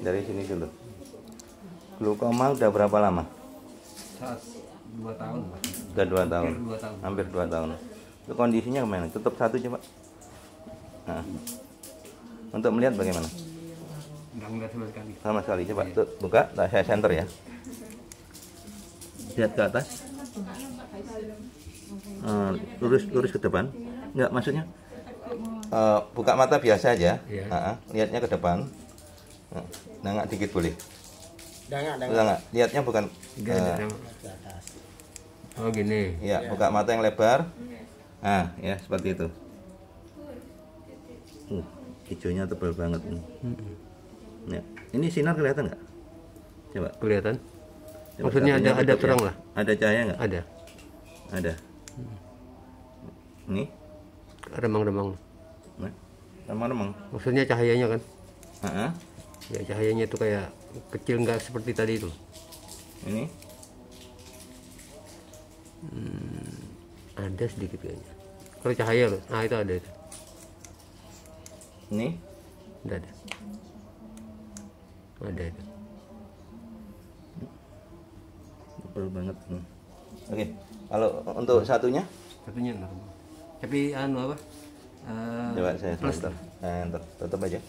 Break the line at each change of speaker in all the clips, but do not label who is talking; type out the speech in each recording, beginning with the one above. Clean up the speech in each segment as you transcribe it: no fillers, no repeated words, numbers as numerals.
dari sini dulu. Glukoma udah berapa lama?
2 tahun, Pak.
Udah 2 tahun.
Hampir 2 tahun.
Hampir 2 tahun. Itu kondisinya gimana? Tutup satu coba. Nah. Untuk melihat bagaimana?
Nggak ngeliat sama sekali.
Sama sekali. Coba tuh, buka, saya center ya. Lihat ke atas. Lurus ke depan. Enggak, maksudnya buka mata biasa aja.
Iya.
Lihatnya ke depan. Nengak dikit boleh.
Jangan.
Lihatnya bukan
Ke atas.
Oh gini.
ya, buka mata yang lebar. Nah, ya seperti itu. Hijaunya tebal banget ini. Ya. Ini sinar kelihatan nggak? Coba.
Kelihatan?
Coba
Maksudnya
satunya
ada
tutup
terang
ya.
lah?
Ada cahaya nggak?
Ada.
Ada. Ini?
Remang-remang.
Nah, remang-remang.
Maksudnya cahayanya kan?
Heeh.
Ya cahayanya itu kayak kecil, nggak seperti tadi itu.
Ini?
Ada sedikit kayaknya. Kalau cahaya loh, nah itu ada itu.
Ini?
Ada. Ada itu.
Tebal banget. Oke. Kalau untuk satunya?
Satunya normal. Tapi anu apa?
Coba saya
plus.
center. Nah, tutup aja.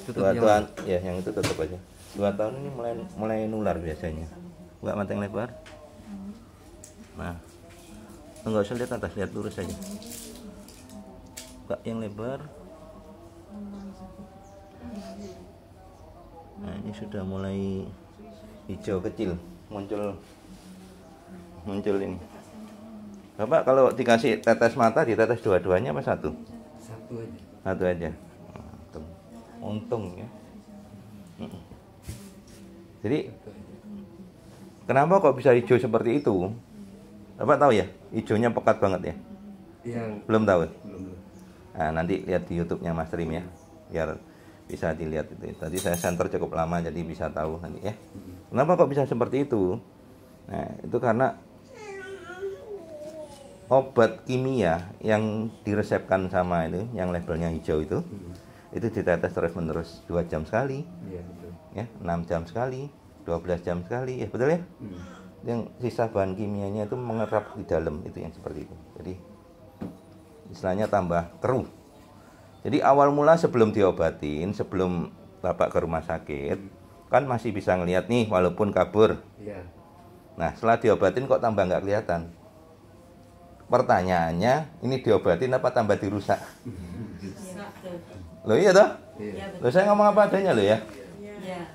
Tutup
Dua
yang
tahun, ya yang itu tutup aja. 2 tahun ini mulai nular biasanya. Buka mata yang lebar. Nah, enggak usah lihat atas, lihat lurus aja. Buka yang lebar. Nah, ini sudah mulai hijau kecil, muncul ini. Bapak kalau dikasih tetes mata, ditetes dua-duanya apa satu?
Satu aja.
Satu aja. Untung ya. Jadi kenapa kok bisa hijau seperti itu? Bapak tahu ya, hijaunya pekat banget ya?
Yang
Belum tahu.
belum.
Nah, nanti lihat di YouTube-nya Mas Trim ya, biar bisa dilihat itu. Tadi saya center cukup lama jadi bisa tahu nanti ya. Kenapa kok bisa seperti itu? Nah, itu karena obat kimia yang diresepkan sama itu, yang labelnya hijau itu ditetes terus-menerus 2 jam sekali,
Iya betul.
ya 6 jam sekali, 12 jam sekali, ya betul ya? Yang sisa bahan kimianya itu mengerap di dalam, itu yang seperti itu. Jadi istilahnya tambah keruh. Jadi awal mula sebelum diobatin, sebelum Bapak ke rumah sakit, kan masih bisa ngelihat nih walaupun kabur.
Iya.
Nah, setelah diobatin kok tambah nggak kelihatan? Pertanyaannya, ini diobatin apa tambah dirusak? Loh iya toh?
Iya.
Loh saya ngomong apa adanya loh ya?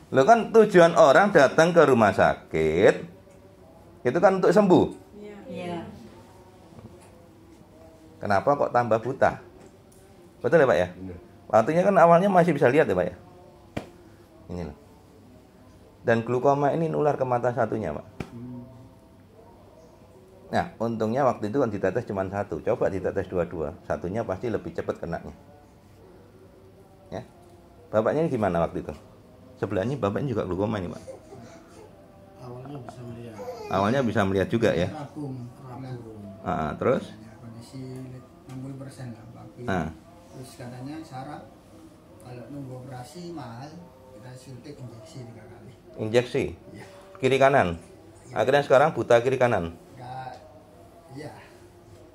Loh kan tujuan orang datang ke rumah sakit, itu kan untuk sembuh. Kenapa kok tambah buta? Betul ya Pak ya?
Benar.
Artinya kan awalnya masih bisa lihat ya Pak ya? Ini loh. Dan glukoma ini nular ke mata satunya Pak. Nah, untungnya waktu itu kan ditetes cuma satu. Coba ditetes dua-dua. Satunya pasti lebih cepat kenanya. Ya. Bapaknya gimana waktu itu? Sebelahnya bapaknya juga glukoma ini Pak.
Awalnya bisa melihat.
Awalnya bisa melihat juga ya.
Rakum.
Terus?
Kondisi 60% lah Pak.
Nah.
Terus katanya syarat kalau nunggu operasi mahal, kita suntik injeksi 3 kali.
Injeksi?
Iya.
Kiri kanan? Akhirnya sekarang buta kiri kanan?
Enggak. Iya.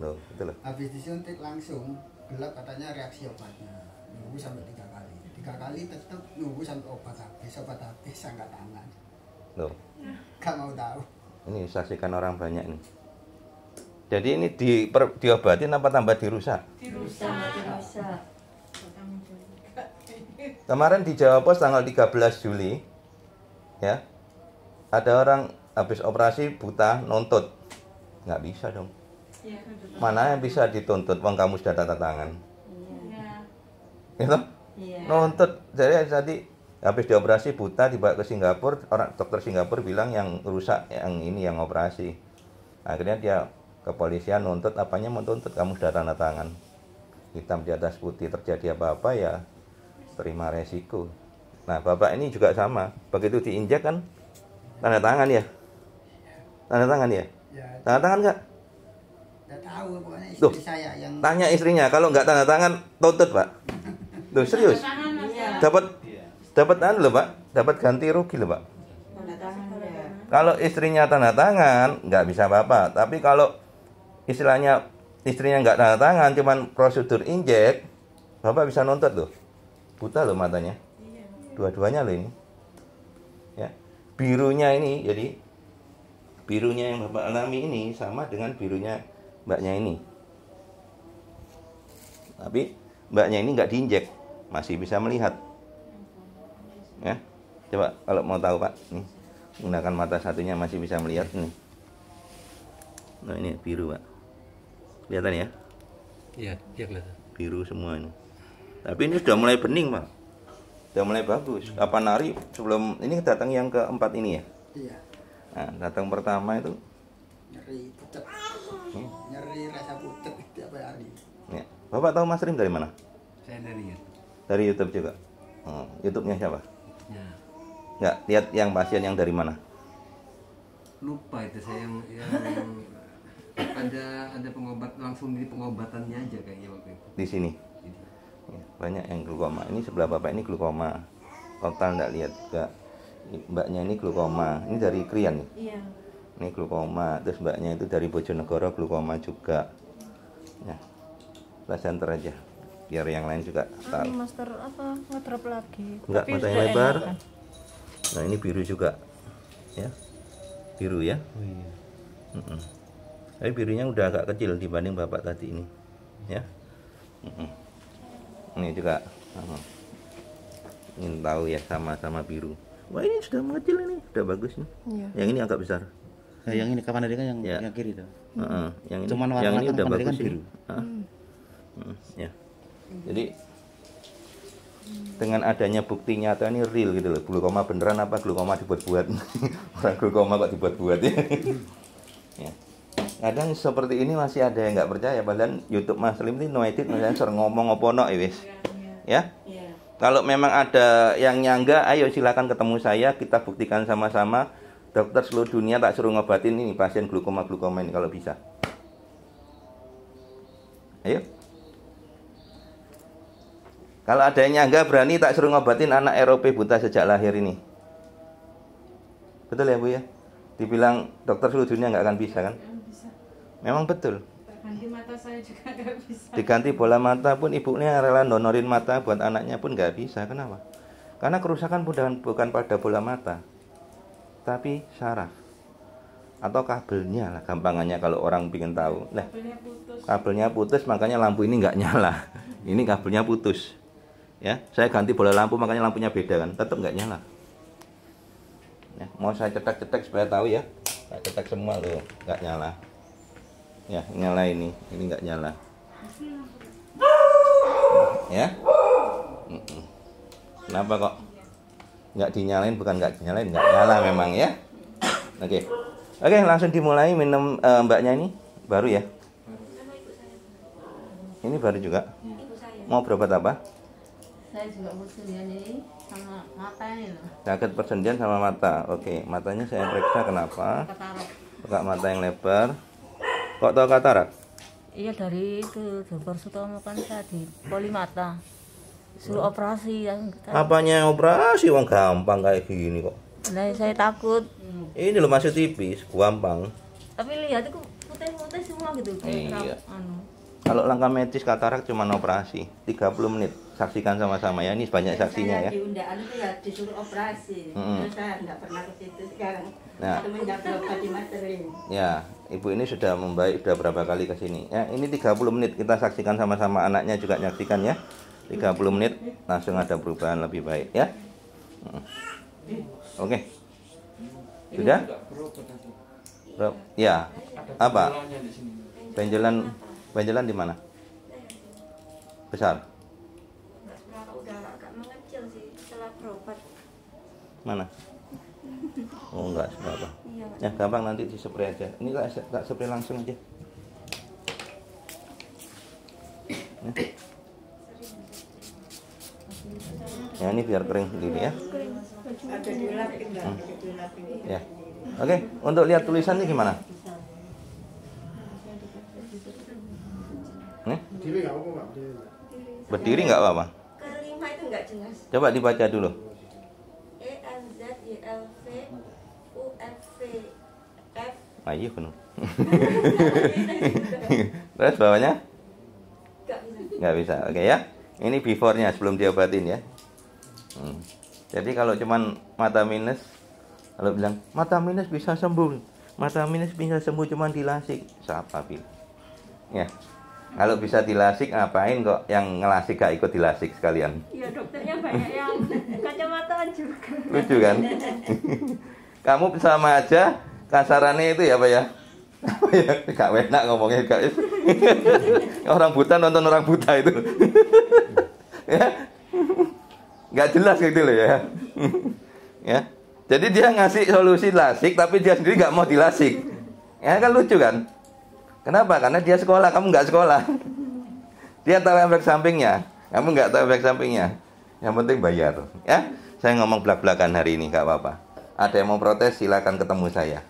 Loh, betul loh.
Habis disuntik langsung gelap katanya reaksi obatnya. Nunggu sampai 3 kali. 3 kali tetap nunggu sampai obat habis angkat tangan.
Loh.
Gak mau tahu.
Ini saksikan orang banyak nih. Jadi ini diobatin apa tambah dirusak?
Dirusak.
Kemarin di Jawa Pos tanggal 13 Juli, ya, ada orang habis operasi buta nuntut. Nggak bisa dong. Mana yang bisa dituntut? Wong kamu sudah tanda tangan. Gitu? Nuntut. Jadi tadi habis dioperasi buta dibawa ke Singapura, orang dokter Singapura bilang yang rusak yang ini yang operasi. Akhirnya dia kepolisian nuntut, apanya mau tuntut, kamu sudah tanda tangan. Hitam di atas putih, terjadi apa-apa ya terima resiko. Nah, Bapak ini juga sama. Begitu diinjak kan tanda tangan ya? Tanda tangan ya? Tanda tangan nggak?
Nggak tahu pokoknya istri
Duh,
saya yang
tanya istrinya, kalau nggak tanda tangan tuntut Pak. Loh serius? dapat loh Pak, dapat ganti rugi loh Pak. Kalau istrinya tanda tangan nggak bisa apa-apa, tapi kalau istilahnya istrinya nggak tanda tangan, cuman prosedur injek, Bapak bisa nuntut loh, buta loh matanya, dua-duanya loh ini, ya birunya ini, jadi birunya yang Bapak alami ini sama dengan birunya mbaknya ini, tapi mbaknya ini nggak diinjek, masih bisa melihat, ya coba kalau mau tahu Pak, nih menggunakan mata satunya masih bisa melihat nih. Nah ini biru Pak, kelihatan ya?
Iya, iya kelihatan.
Biru semua ini. Tapi ini sudah mulai bening Pak, sudah mulai bagus. Kapan hari sebelum ini datang yang keempat ini ya?
Iya.
Nah datang pertama itu
Nyeri pucet. Nyeri rasa pucet tiap hari.
ya. Bapak tahu Mas Rim dari mana?
Saya dari YouTube.
Dari YouTube juga. YouTube-nya siapa?
Ya.
Nggak, lihat yang pasien yang dari mana?
Lupa itu saya yang ada pengobat langsung di pengobatannya aja kayaknya waktu itu.
Di sini. Ya, banyak yang glukoma. Ini sebelah Bapak ini glukoma. Total nggak lihat juga. Mbaknya ini glukoma. Ini dari Krian nih.
Iya.
Ini glukoma. Terus mbaknya itu dari Bojonegoro glukoma juga. Ya. Center aja. Biar yang lain juga tahu.
Master apa ngedrop lagi.
Enggak,
Tapi
matanya
sudah
lebar.
enakan.
Nah ini biru juga, ya, biru ya.
Oh iya.
Tapi birunya udah agak kecil dibanding Bapak tadi ini, ya. Ini juga, ingin tahu ya sama-sama biru. Wah ini sudah mengecil ini, sudah bagus nih.
Iya.
Yang ini agak besar.
Nah, yang ini kapan tadi kan yang
Ya.
yang kiri tuh.
Yang ini,
Cuman
yang
warna
ini udah
kapan tadi
bagus
kan
ini.
biru.
Ya. Jadi dengan adanya bukti nyata ini real gitu loh, glukoma beneran apa glukoma dibuat-buat. Orang glukoma kok dibuat-buat ya. Ya. Kadang seperti ini masih ada yang nggak percaya, padahal YouTube Mas Lim ini no edit, Mas Ansor ngomong apa no wis. Ya. Kalau memang ada yang nyangga, ayo silakan ketemu saya, kita buktikan sama-sama. Dokter seluruh dunia tak suruh ngobatin ini pasien glukoma ini kalau bisa. Ayo. Kalau ada yang nyangga berani tak suruh ngobatin anak ROP buta sejak lahir ini. Betul ya Bu ya? Dibilang dokter seluruh dunia nggak akan bisa kan?
Bisa.
Memang betul.
Ganti mata saya juga nggak bisa.
Diganti bola mata pun ibunya rela donorin mata buat anaknya pun nggak bisa. Kenapa? Karena kerusakan bukan pada bola mata, tapi saraf atau kabelnya lah gampangannya kalau orang ingin tahu. Nah, kabelnya putus makanya lampu ini nggak nyala. Ini kabelnya putus. Ya, saya ganti bola lampu makanya lampunya beda kan, tetap nggak nyala. Ya, mau saya cetak-cetak supaya tahu ya, saya cetak semua loh, nggak nyala. Ya, nyala ini nggak nyala. Ya, kenapa kok nggak dinyalain? Bukan nggak dinyalain, nggak nyala memang ya. Oke, langsung dimulai minum mbaknya ini baru ya. Ini baru juga. Mau berobat apa?
Saya juga persendian ini sama mata ini loh.
Sakit persendian sama mata. Oke, matanya saya periksa kenapa?
Katarak.
Buka mata yang lebar. Kok tahu katarak?
Iya dari itu Dr. Sutomo kan saya di polimata. Suruh operasi yang
Apanya operasi? Wong gampang kayak gini kok.
Nah, saya takut.
Ini loh masih tipis, gampang.
Tapi lihat itu putih-putih semua gitu.
Iya.
Anu.
Kalau langkah medis katarak cuma operasi 30 menit. Saksikan sama-sama ya. Ini banyak saksinya ya.
Di undaan itu ya disuruh operasi. Terus saya nggak pernah ke situ sekarang.
Nah.
Semenjak berobat di Materin.
Ya, ibu ini sudah membaik, sudah berapa kali ke sini. Ya, ini 30 menit kita saksikan sama-sama, anaknya juga nyaksikan ya. 30 menit langsung ada perubahan lebih baik ya. Oke. Sudah? Ya. Apa? Benjolan di mana? Besar.
Udah agak mengecil sih setelah berobat.
Mana? Oh, enggak seberapa.
Iya, Pak.
Ya, gampang nanti dispray aja. Ini tak spray langsung aja. Ya, ini biar kering sendiri ya.
Ada dilapin nggak? Ada dilapin.
Ya. Oke, untuk lihat tulisannya gimana? Nih,
Berdiri nggak apa-apa, Pak?
berdiri nggak apa-apa.
Kelima itu nggak jelas.
Coba dibaca dulu. Ayo penuh. Terus bawahnya? Nggak bisa. Oke ya. Ini before-nya sebelum diobatin ya. Jadi kalau cuman mata minus, kalau bilang mata minus bisa sembuh, mata minus bisa sembuh cuman dilasik, siapa bil? Ya. Kalau bisa dilasik ngapain kok yang ngelasik gak ikut dilasik sekalian?
Iya, dokternya banyak yang kacamataan juga.
Lucu kan? Kamu sama aja kasarannya itu ya Pak ya? Apa ya? Gak enak ngomongnya guys. Orang buta nonton orang buta itu. Ya. Gak jelas gitu loh ya. Ya. Jadi dia ngasih solusi lasik tapi dia sendiri gak mau dilasik. Ya kan lucu kan? Kenapa? Karena dia sekolah, kamu nggak sekolah. Dia tahu efek sampingnya, kamu nggak tahu efek sampingnya. Yang penting bayar. Ya, saya ngomong belak-belakan hari ini, nggak apa-apa. Ada yang mau protes, silakan ketemu saya.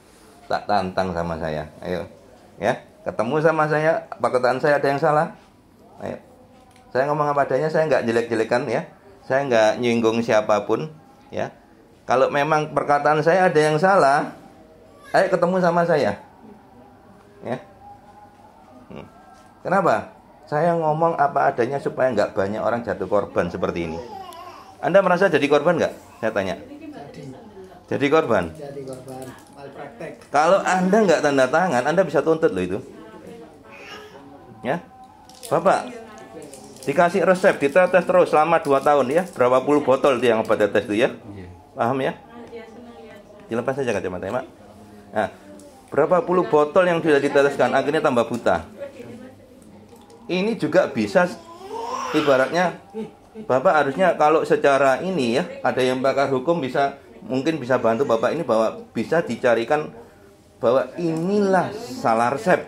Tak tantang sama saya. Ayo, ya, ketemu sama saya. Perkataan saya ada yang salah? Ayo, saya ngomong apa adanya. Saya nggak jelek-jelekan ya. Saya nggak nyinggung siapapun. Ya, kalau memang perkataan saya ada yang salah, ayo ketemu sama saya. Ya. Kenapa? Saya ngomong apa adanya supaya nggak banyak orang jatuh korban seperti ini. Anda merasa jadi korban nggak? Saya tanya. Jadi korban.
Jadi korban malpraktek.
Kalau Anda nggak tanda tangan, Anda bisa tuntut loh itu. Ya, Bapak, dikasih resep, ditetes terus selama 2 tahun ya. Berapa puluh botol itu yang obat tetes itu ya? Paham ya? Dilepas saja kacamatanya, Mak. Nah, berapa puluh botol yang sudah diteteskan, akhirnya tambah buta. Ini juga bisa, ibaratnya Bapak harusnya kalau secara ini ya, ada yang pakar hukum bisa, mungkin bisa bantu Bapak ini bahwa bisa dicarikan bahwa inilah salah resep.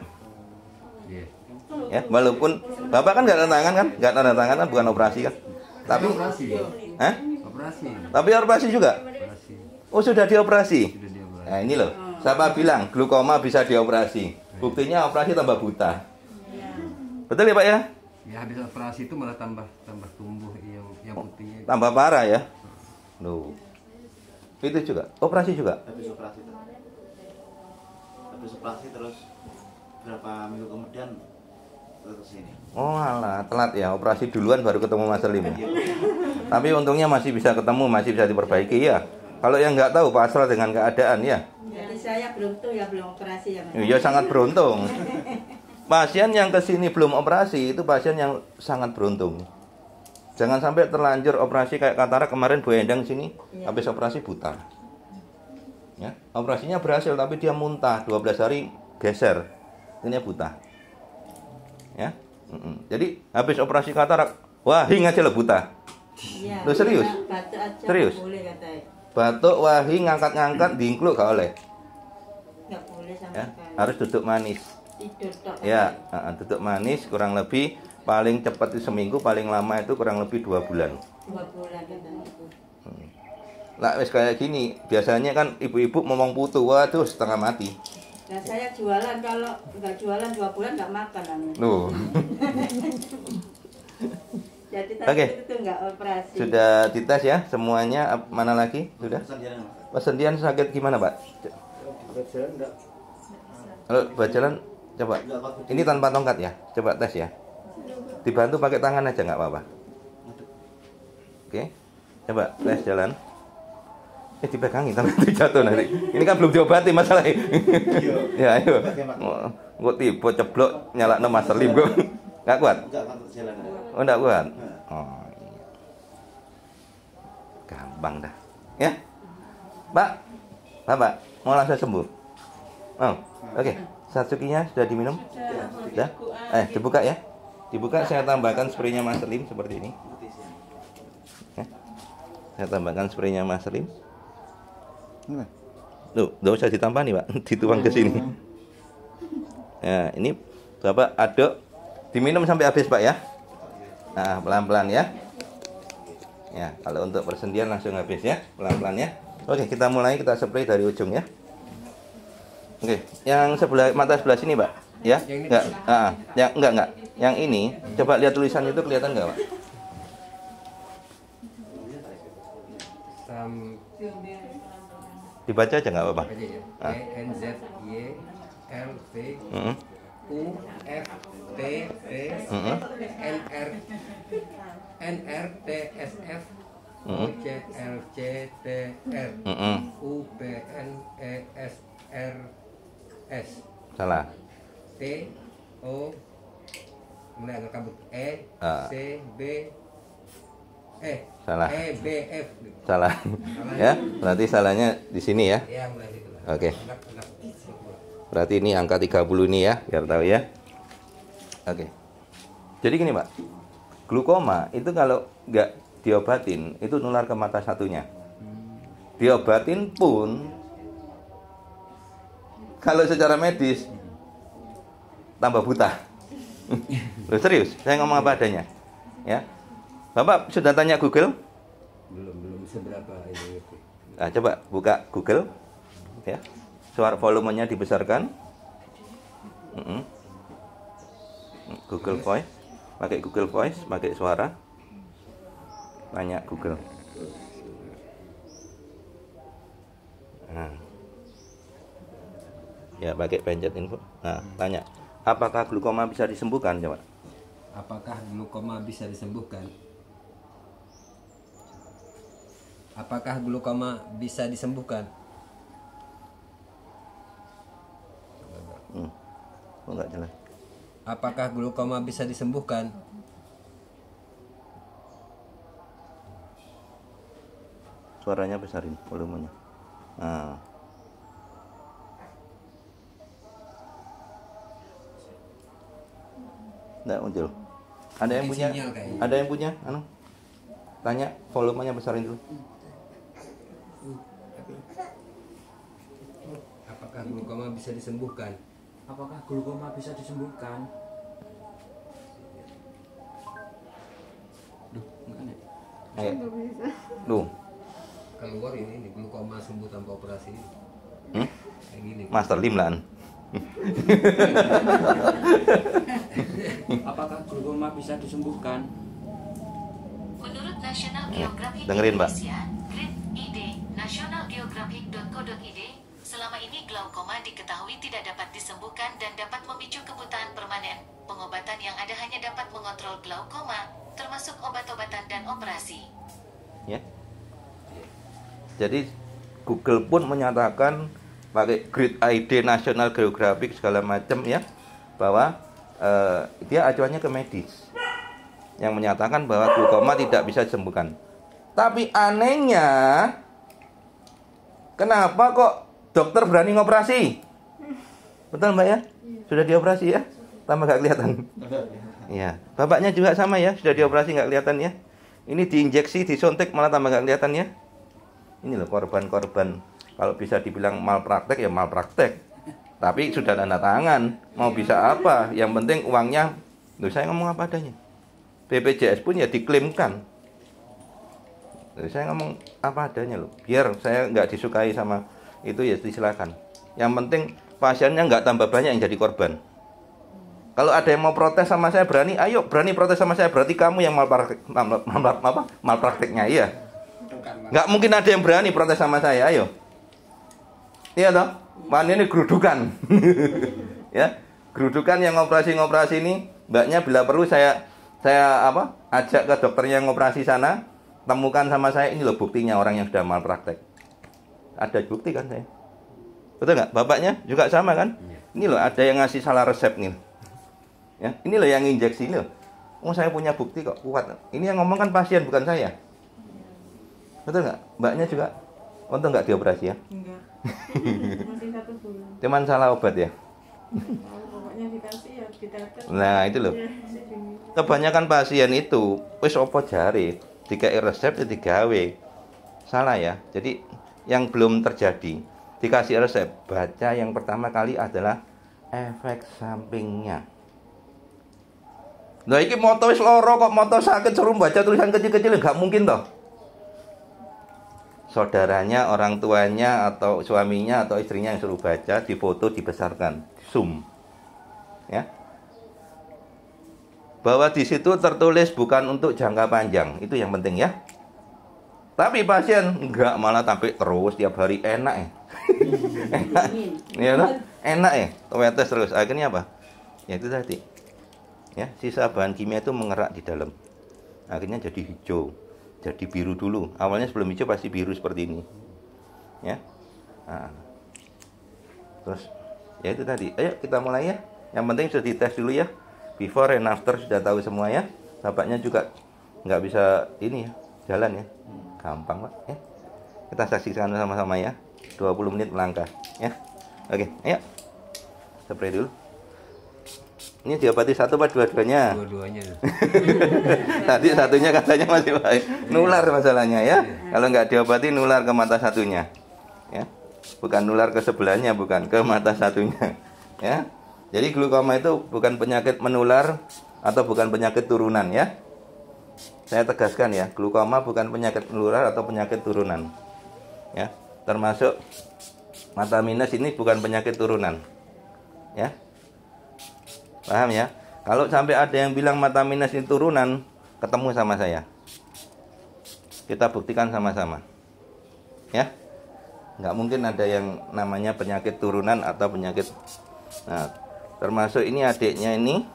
Ya, walaupun Bapak kan nggak tanda tangan kan, nggak tanda tangan kan, bukan operasi kan, tapi
Operasi. Operasi.
tapi operasi juga.
Operasi.
Oh sudah dioperasi.
Sudah dioperasi.
Nah ini loh, siapa bilang glukoma bisa dioperasi? Buktinya operasi tambah buta. Betul ya Pak ya?
Ya habis operasi itu malah tambah tumbuh yang putihnya.
Tambah parah ya. Loh. Itu juga, operasi juga.
Habis operasi terus berapa minggu kemudian terus ini.
Oh alah, telat ya. Operasi duluan baru ketemu Mas Selim. Tapi untungnya masih bisa ketemu, masih bisa diperbaiki ya. Kalau yang nggak tahu pasrah dengan keadaan ya.
Jadi saya beruntung ya belum operasi ya.
Iya sangat beruntung. Pasien yang kesini belum operasi itu pasien yang sangat beruntung. Jangan sampai terlanjur operasi kayak katarak kemarin Bu Endang sini habis operasi buta. Ya, operasinya berhasil tapi dia muntah 12 hari geser, akhirnya buta. Ya, jadi habis operasi katarak, wahing aja lo buta.
Iya.
Lo serius?
Batuk aja
Serius?
boleh katanya.
Batuk, wahing, ngangkat-ngangkat, diingkluk gak oleh.
Nggak boleh sama
Ya,
sekali.
harus duduk manis.
Tidur tok.
Ya, duduk manis kurang lebih paling cepat itu seminggu, paling lama itu kurang lebih 2 bulan.
2 bulan katanya.
Lah wis kayak gini, biasanya kan ibu-ibu ngomong putu, waduh setengah mati.
Nah saya jualan, kalau nggak jualan 2 bulan nggak makan namanya.
Loh.
Jadi tadi
Oke.
itu nggak operasi.
Sudah dites ya semuanya, mana lagi? Sudah?
Persendian, Mas.
Persendian sakit gimana, Pak?
Berjalan enggak?
Kalau berjalan coba. Ini tanpa tongkat ya. Coba tes ya. Dibantu pakai tangan aja nggak apa-apa. Oke. Coba tes jalan. Dipegangin tangan itu jatuh nanti. Ini kan belum diobati masalahnya. Ya, ayo. Kok tiba ceblok nyalakno Mas Selim kok. Enggak kuat?
Enggak kan jalan.
Oh, enggak kuat. Oh, iya. Gampang dah. Ya. Pak. Bapak, mau langsung sembuh? Oh, oke. Satsukinya sudah diminum? Sudah? Dibuka ya. Dibuka, saya tambahkan spraynya Mas Selim seperti ini. Ya. Saya tambahkan spraynya Mas Selim. Tuh, enggak usah ditambah nih, Pak. Dituang ke sini. Nah, ini Bapak aduk, diminum sampai habis, Pak ya. Nah, pelan-pelan ya. Ya, kalau untuk persendian langsung habis ya, pelan-pelan ya. Oke, kita mulai, kita spray dari ujung ya. Oke, yang sebelah mata sebelah sini, Pak. Ya?
Yang ini
Enggak. Yang enggak. Yang ini, coba lihat tulisan itu kelihatan enggak, Pak?
Sam
Dibaca aja enggak apa-apa.
aja ya.
Ah.
ENZY L T
Mm-mm.
U F T T
Mm-mm.
N R T S F O C L C T R
Mm-mm.
U P N E S R S
Salah.
T O mulai agak kabut E
Ah.
C B E
Salah.
E B F
Salah. Ya, berarti salahnya di sini ya.
ya mulai gitu lah.
Oke.
Enak.
Berarti ini angka 30 ini ya, biar tahu ya. Oke. Jadi gini, Pak. Glukoma itu kalau nggak diobatin, itu nular ke mata satunya. Diobatin pun, kalau secara medis, tambah buta. Loh, serius, saya ngomong apa adanya. Ya. Bapak sudah tanya Google?
Belum seberapa ini.
Nah, coba buka Google. Ya. Suara volumenya dibesarkan. Google Voice, pakai Google Voice, pakai suara. Tanya Google. Nah. Ya, pakai pencet info. Nah, tanya, apakah glukoma bisa disembuhkan, coba?
Apakah glukoma bisa disembuhkan? Apakah glukoma bisa disembuhkan?
Oh, enggak jelas.
Apakah glukoma bisa disembuhkan?
Suaranya besarin volumenya. Nah. Nggak muncul. Ada yang punya?
Sinyal kayaknya.
Ada yang punya? Anu? Tanya volumenya besarin dulu.
Apakah glukoma bisa disembuhkan?
Apakah glukoma bisa disembuhkan? Duh, enggak nih.
Ayo. Duh,
Keluar ini glukoma sembuh tanpa operasi. Kayak gini.
Master Limlan.
Apakah glukoma bisa disembuhkan?
Menurut National Geographic
dengerin, Mbak.
Indonesia, Grade ID nationalgeographic.co.id, selama ini glaukoma diketahui tidak dapat disembuhkan dan dapat memicu kebutaan permanen. Pengobatan yang ada hanya dapat mengontrol glaukoma, termasuk obat-obatan dan operasi.
Ya. Jadi Google pun menyatakan pakai Grid ID National Geographic segala macam ya, bahwa dia acuannya ke medis yang menyatakan bahwa glaukoma tidak bisa disembuhkan. Tapi anehnya, kenapa kok dokter berani ngoperasi? Betul, Mbak ya? Sudah dioperasi ya? Tambah gak kelihatan. Iya, bapaknya juga sama ya, sudah dioperasi nggak kelihatan ya. Ini diinjeksi, disuntik malah tambah gak kelihatan ya. Ini loh korban-korban, kalau bisa dibilang malpraktek ya malpraktek. Tapi sudah tanda tangan, mau bisa apa? Yang penting uangnya, loh saya ngomong apa adanya. BPJS pun ya diklaimkan. Loh, saya ngomong apa adanya loh. Biar saya nggak disukai sama itu ya silakan. Yang penting pasiennya nggak tambah banyak yang jadi korban. Kalau ada yang mau protes sama saya berani, ayo berani protes sama saya. Berarti kamu yang malprakteknya, iya. Nggak mungkin ada yang berani protes sama saya, ayo. Iya toh? Mana ini gerudukan. Ya, gerudukan yang ngoperasi ini, mbaknya bila perlu saya ajak ke dokternya yang ngoperasi sana, temukan sama saya, ini loh buktinya orang yang sudah malpraktek. Ada bukti kan saya. Betul nggak? Bapaknya juga sama kan? Ini loh ada yang ngasih salah resep nih. Ya, ini loh yang injeksi ini loh. Oh, saya punya bukti kok kuat. Ini yang ngomong kan pasien bukan saya. Betul nggak? Mbaknya juga untung nggak dioperasi ya?
Enggak. Masih 1 bulan.
Cuman salah obat ya?
Pokoknya dikasih ya ditetes.
Nah itu loh. Kebanyakan pasien itu wis opo jare dikai resep ya digawe. Salah ya. Jadi yang belum terjadi dikasih resep, baca yang pertama kali adalah efek sampingnya. Nah ini moto wis loro kok moto sakit suruh baca tulisan kecil-kecil nggak mungkin toh. Saudaranya, orang tuanya, atau suaminya, atau istrinya yang suruh baca, difoto, dibesarkan, zoom, ya. Bahwa di situ tertulis bukan untuk jangka panjang, itu yang penting ya. Tapi pasien enggak, malah sampai terus tiap hari enak ya. Enak. Ya, no? Enak ya, tetes terus. Akhirnya apa? Ya itu tadi. Ya, sisa bahan kimia itu mengerak di dalam. Akhirnya jadi hijau, jadi biru dulu. Awalnya sebelum hijau pasti biru seperti ini. Ya. Nah. Terus ya itu tadi. Ayo kita mulai ya. Yang penting sudah dites dulu ya. Before and after sudah tahu semua ya. Bapaknya juga nggak bisa ini ya, jalan ya. Gampang Pak ya. Kita saksikan sama-sama ya. 20 menit melangkah ya. Oke, ayo. Spray dulu. Ini diobati satu Pak dua-duanya?
Dua-duanya.
Tadi satunya katanya masih baik. Nular masalahnya ya. Kalau nggak diobati nular ke mata satunya. Ya. Bukan nular ke sebelahnya, bukan ke mata satunya. Ya. Jadi glaukoma itu bukan penyakit menular atau bukan penyakit turunan ya. Saya tegaskan ya, glaukoma bukan penyakit menular atau penyakit turunan. Ya. Termasuk mata minus ini bukan penyakit turunan. Ya. Paham ya? Kalau sampai ada yang bilang mata minus ini turunan, ketemu sama saya. Kita buktikan sama-sama. Ya. Nggak mungkin ada yang namanya penyakit turunan atau penyakit. Nah, termasuk ini adiknya ini.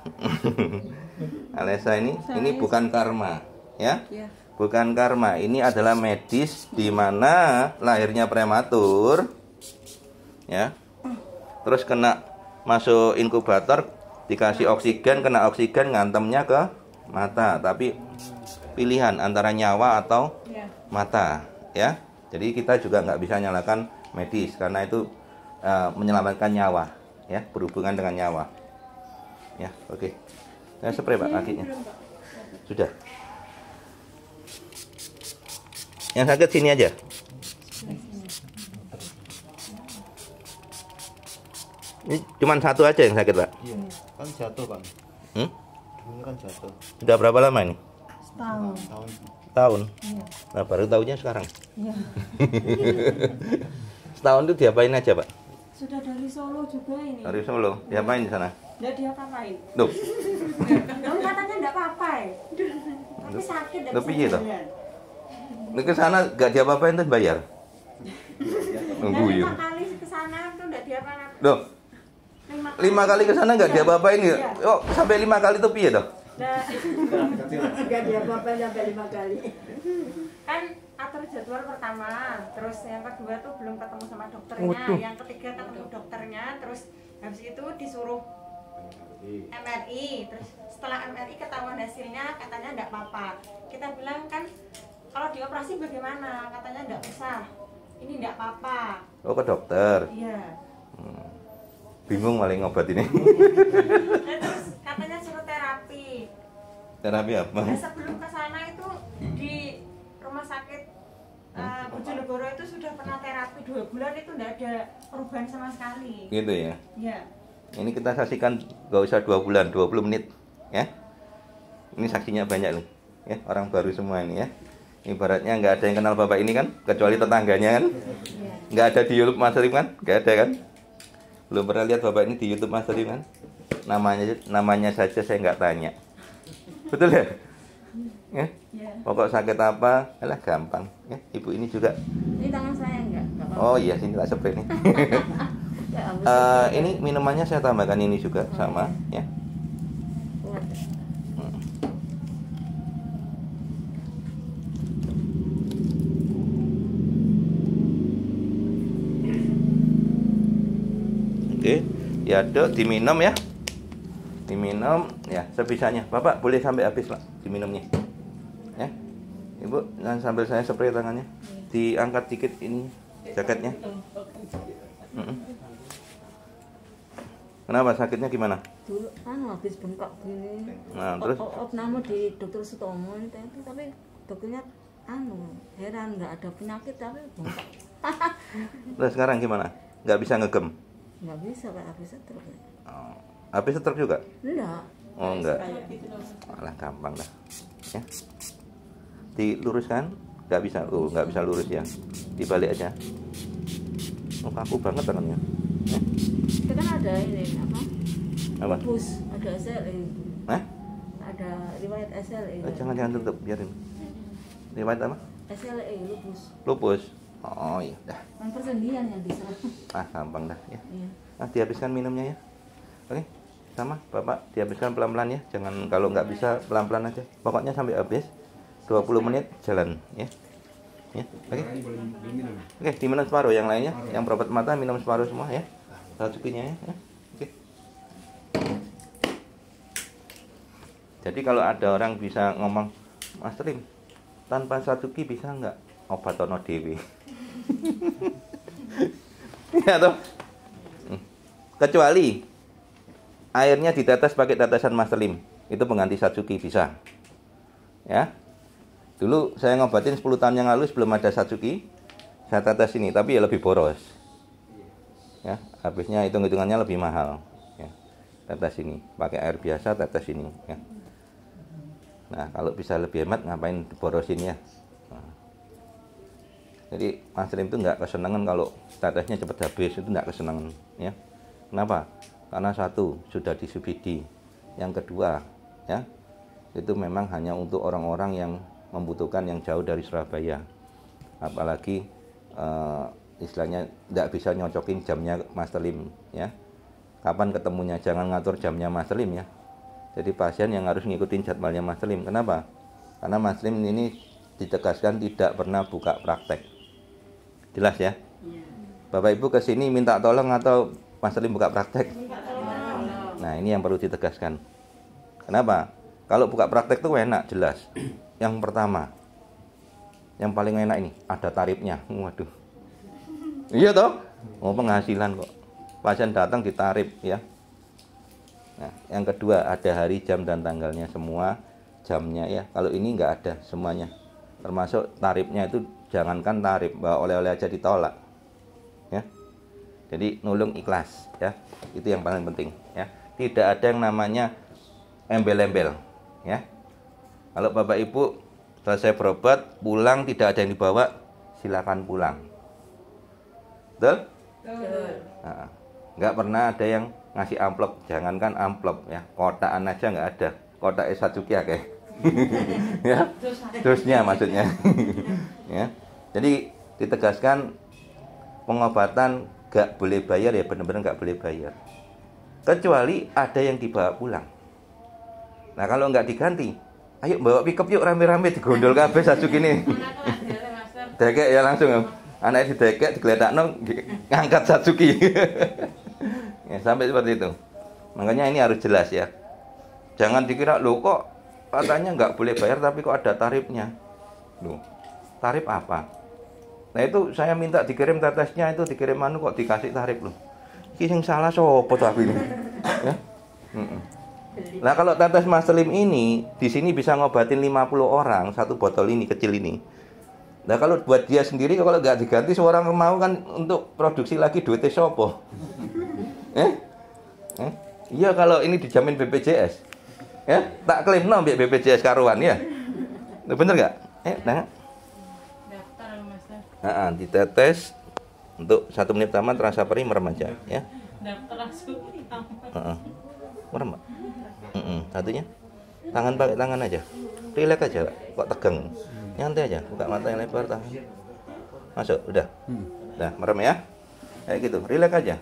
Alessa ini bukan karma, ya. Bukan karma. Ini adalah medis di mana lahirnya prematur. Ya. Terus kena masuk inkubator, dikasih oksigen, kena oksigen ngantemnya ke mata, tapi pilihan antara nyawa atau mata, ya. Jadi kita juga nggak bisa nyalakan medis karena itu menyelamatkan nyawa, ya, berhubungan dengan nyawa. Ya, oke. Saya spray Pak kakinya. Sudah. Yang sakit sini aja. Ini cuma satu aja yang sakit Pak.
Iya, kan jatuh Pak. Dulu kan jatuh.
Sudah berapa lama ini?
Tahun.
Tahun. Nah, baru tahunya sekarang.
Iya.
Setahun itu diapain aja Pak?
Sudah dari Solo juga ini.
Dari Solo. Diapain di sana?
Enggak dia apain.
Duh.
Kamu katanya enggak apa-apa ya. Tapi sakit dan
Tapi iya toh. Ini ke sana gak diapa-apain terus bayar. Nunggu ya.
5 kali ke sana itu enggak diapa-apain.
Duh. 5 kali ke sana gak diapa-apain ya. Oh, sampai 5 kali itu piye toh?
Enggak diapa-apain sampai 5 kali. Kan atur jadwal pertama, terus yang kedua tuh belum ketemu sama dokternya, yang ketiga ketemu dokternya, terus habis itu disuruh MRI, terus setelah MRI ketahuan hasilnya katanya enggak apa-apa. Kita bilang kan kalau dioperasi bagaimana? Katanya enggak usah. Ini enggak apa-apa.
Oh, ke dokter.
Iya.
Bingung malah ngobat ini.
Nah, terus katanya suruh terapi.
Terapi apa?
Nah, sebelum ke sana itu di rumah sakit Bojonegoro itu sudah pernah terapi 2 bulan, itu enggak ada perubahan sama sekali.
Gitu ya.
Iya.
Ini kita saksikan gak usah 2 bulan, 20 menit ya. Ini saksinya banyak nih ya, orang baru semua ini ya. Ibaratnya nggak ada yang kenal bapak ini kan, kecuali tetangganya kan. Nggak ada di YouTube Mas Rif kan, nggak ada kan. Belum pernah lihat bapak ini di YouTube Mas Rif kan. Namanya saja saya nggak tanya. Betul ya? Ya? Pokok sakit apa, alah gampang ya. Ibu ini juga.
Ini tangan saya enggak apa-apa.
Oh iya, sini tak spray nih. Ini minumannya saya tambahkan ini juga sama ya. Oke, diaduk, diminum ya. Diminum ya sebisanya. Bapak boleh sampai habis Pak diminumnya. Ya. Ibu, jangan sambil saya spray tangannya. Diangkat dikit ini jaketnya. Kenapa sakitnya gimana?
Dulu habis bengkak gini.
Nah, terus
Opname di Dokter Sutomo itu tapi dokternya heran nggak ada penyakit tapi bengkak.
terus sekarang gimana? Nggak bisa ngegem?
Nggak bisa Pak, habis stroke.
Oh, habis stroke juga?
Enggak.
Oh enggak. Alah gampang dah. Ya. Diluruskan? Nggak bisa. Oh, nggak bisa lurus ya. Dibalik aja. Oh, kaku banget tangannya. Ya.
Itu kan ada ini
Apa?
lupus, ada SLE.
Hah?
Ada riwayat SLE.
Jangan tutup, biarin. Riwayat apa?
SLE lupus.
Lupus. Oh iya, dah.
Kan persendian yang diserang.
Gampang dah ya.
Iya.
Dihabiskan minumnya ya. Oke, sama Bapak dihabiskan pelan-pelan ya. Jangan, kalau nggak bisa pelan-pelan aja. Pokoknya sampai habis 20 menit jalan ya. Ya, oke. Oke, diminum separuh, yang lainnya, yang berobat mata minum separuh semua ya. Satsukinya ya. Oke. Jadi kalau ada orang bisa ngomong, Mas Trim, tanpa Satsuki bisa nggak obat ono dewi? Ya toh. Kecuali airnya ditetes pakai tetesan Mas Trim, itu pengganti Satsuki bisa. Ya. Dulu saya ngobatin 10 tahun yang lalu sebelum ada Satsuki, saya tetes ini, tapi ya lebih boros. Ya, habisnya hitung-hitungannya lebih mahal. Ya. Tetes ini, pakai air biasa tetes ini. Ya. Nah, kalau bisa lebih hemat ngapain borosin ya? Nah. Jadi Mas Trim itu nggak kesenangan kalau tetesnya cepat habis, itu nggak kesenangan. Ya. Kenapa? Karena satu, sudah disubsidi. Yang kedua, ya, itu memang hanya untuk orang-orang yang membutuhkan, yang jauh dari Surabaya. Apalagi istilahnya tidak bisa nyocokin jamnya Mas Trim, ya. Kapan ketemunya, jangan ngatur jamnya Mas Trim ya. Jadi pasien yang harus ngikutin jadwalnya Mas Trim. Kenapa? Karena Mas Trim ini ditegaskan tidak pernah buka praktek. Jelas ya? Bapak Ibu kesini minta tolong atau Mas Trim buka praktek? Nah, ini yang perlu ditegaskan. Kenapa? Kalau buka praktek itu enak, jelas. Yang pertama, yang paling enak ini, ada tarifnya. Waduh. Iya toh? Mau penghasilan kok. Pasien datang ditarif ya. Nah, yang kedua, ada hari, jam, dan tanggalnya semua, jamnya ya. Kalau ini nggak ada semuanya. Termasuk tarifnya itu, jangankan tarif, bawa oleh-oleh aja ditolak. Ya. Jadi nulung ikhlas ya. Itu yang paling penting ya. Tidak ada yang namanya embel-embel ya. Kalau Bapak Ibu selesai berobat, pulang tidak ada yang dibawa, silakan pulang. Betul?
Betul.
Nah, nggak pernah ada yang ngasih amplop, jangankan amplop ya, kotakan aja nggak ada. Kotak Satsuki ya kayak. Ya. Terusnya maksudnya. Ya. Jadi ditegaskan pengobatan nggak boleh bayar ya, benar-benar nggak boleh bayar. Kecuali ada yang dibawa pulang. Nah, kalau nggak diganti, ayo bawa pickup yuk rame-rame digondol kabeh Satsuki ini. Dekek ya langsung. Anaknya didekek, digledakno, ngangkat Satsuki. Ya, sampai seperti itu. Makanya ini harus jelas ya. Jangan dikira, loh kok katanya nggak boleh bayar tapi kok ada tarifnya. Loh, tarif apa? Nah itu saya minta dikirim tetesnya, itu dikirim kok dikasih tarif loh. Iki sing salah sopo tapi ini. Ya. Nah kalau tetes Mas Trim ini di sini bisa ngobatin 50 orang satu botol ini kecil ini. Nah kalau buat dia sendiri kalau nggak diganti seorang mau kan untuk produksi lagi duitnya sopo. Iya kalau ini dijamin BPJS. Ya, tak klaim no BPJS karuan ya. Bener nggak? Nah.
Daftar Mas.
Ditetes untuk 1 menit pertama terasa perih, merem aja ya.
Daftar langsung.
Merem. Satunya tangan, pakai tangan aja. Rileks aja, kok tegang. Nyantai aja, buka mata yang lebar, tahan. Masuk, udah. Nah, merem ya. Kayak gitu, rileks aja.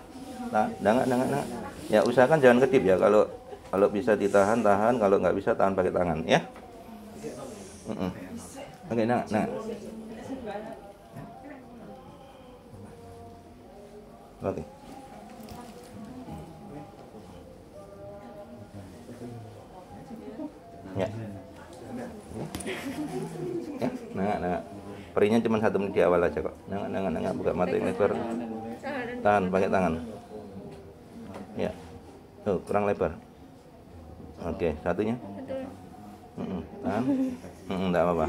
Nah, nangak. Ya usahakan jangan kedip ya, kalau bisa ditahan, tahan, kalau nggak bisa tahan pakai tangan ya. Oke, nangak. Oke. Ya. Ya, nangak. Perihnya cuma 1 menit di awal aja kok. Nangak, buka mata yang lebar. Tahan pakai tangan. Ya. Tuh, kurang lebar. Oke, satunya. Tahan. Enggak apa-apa.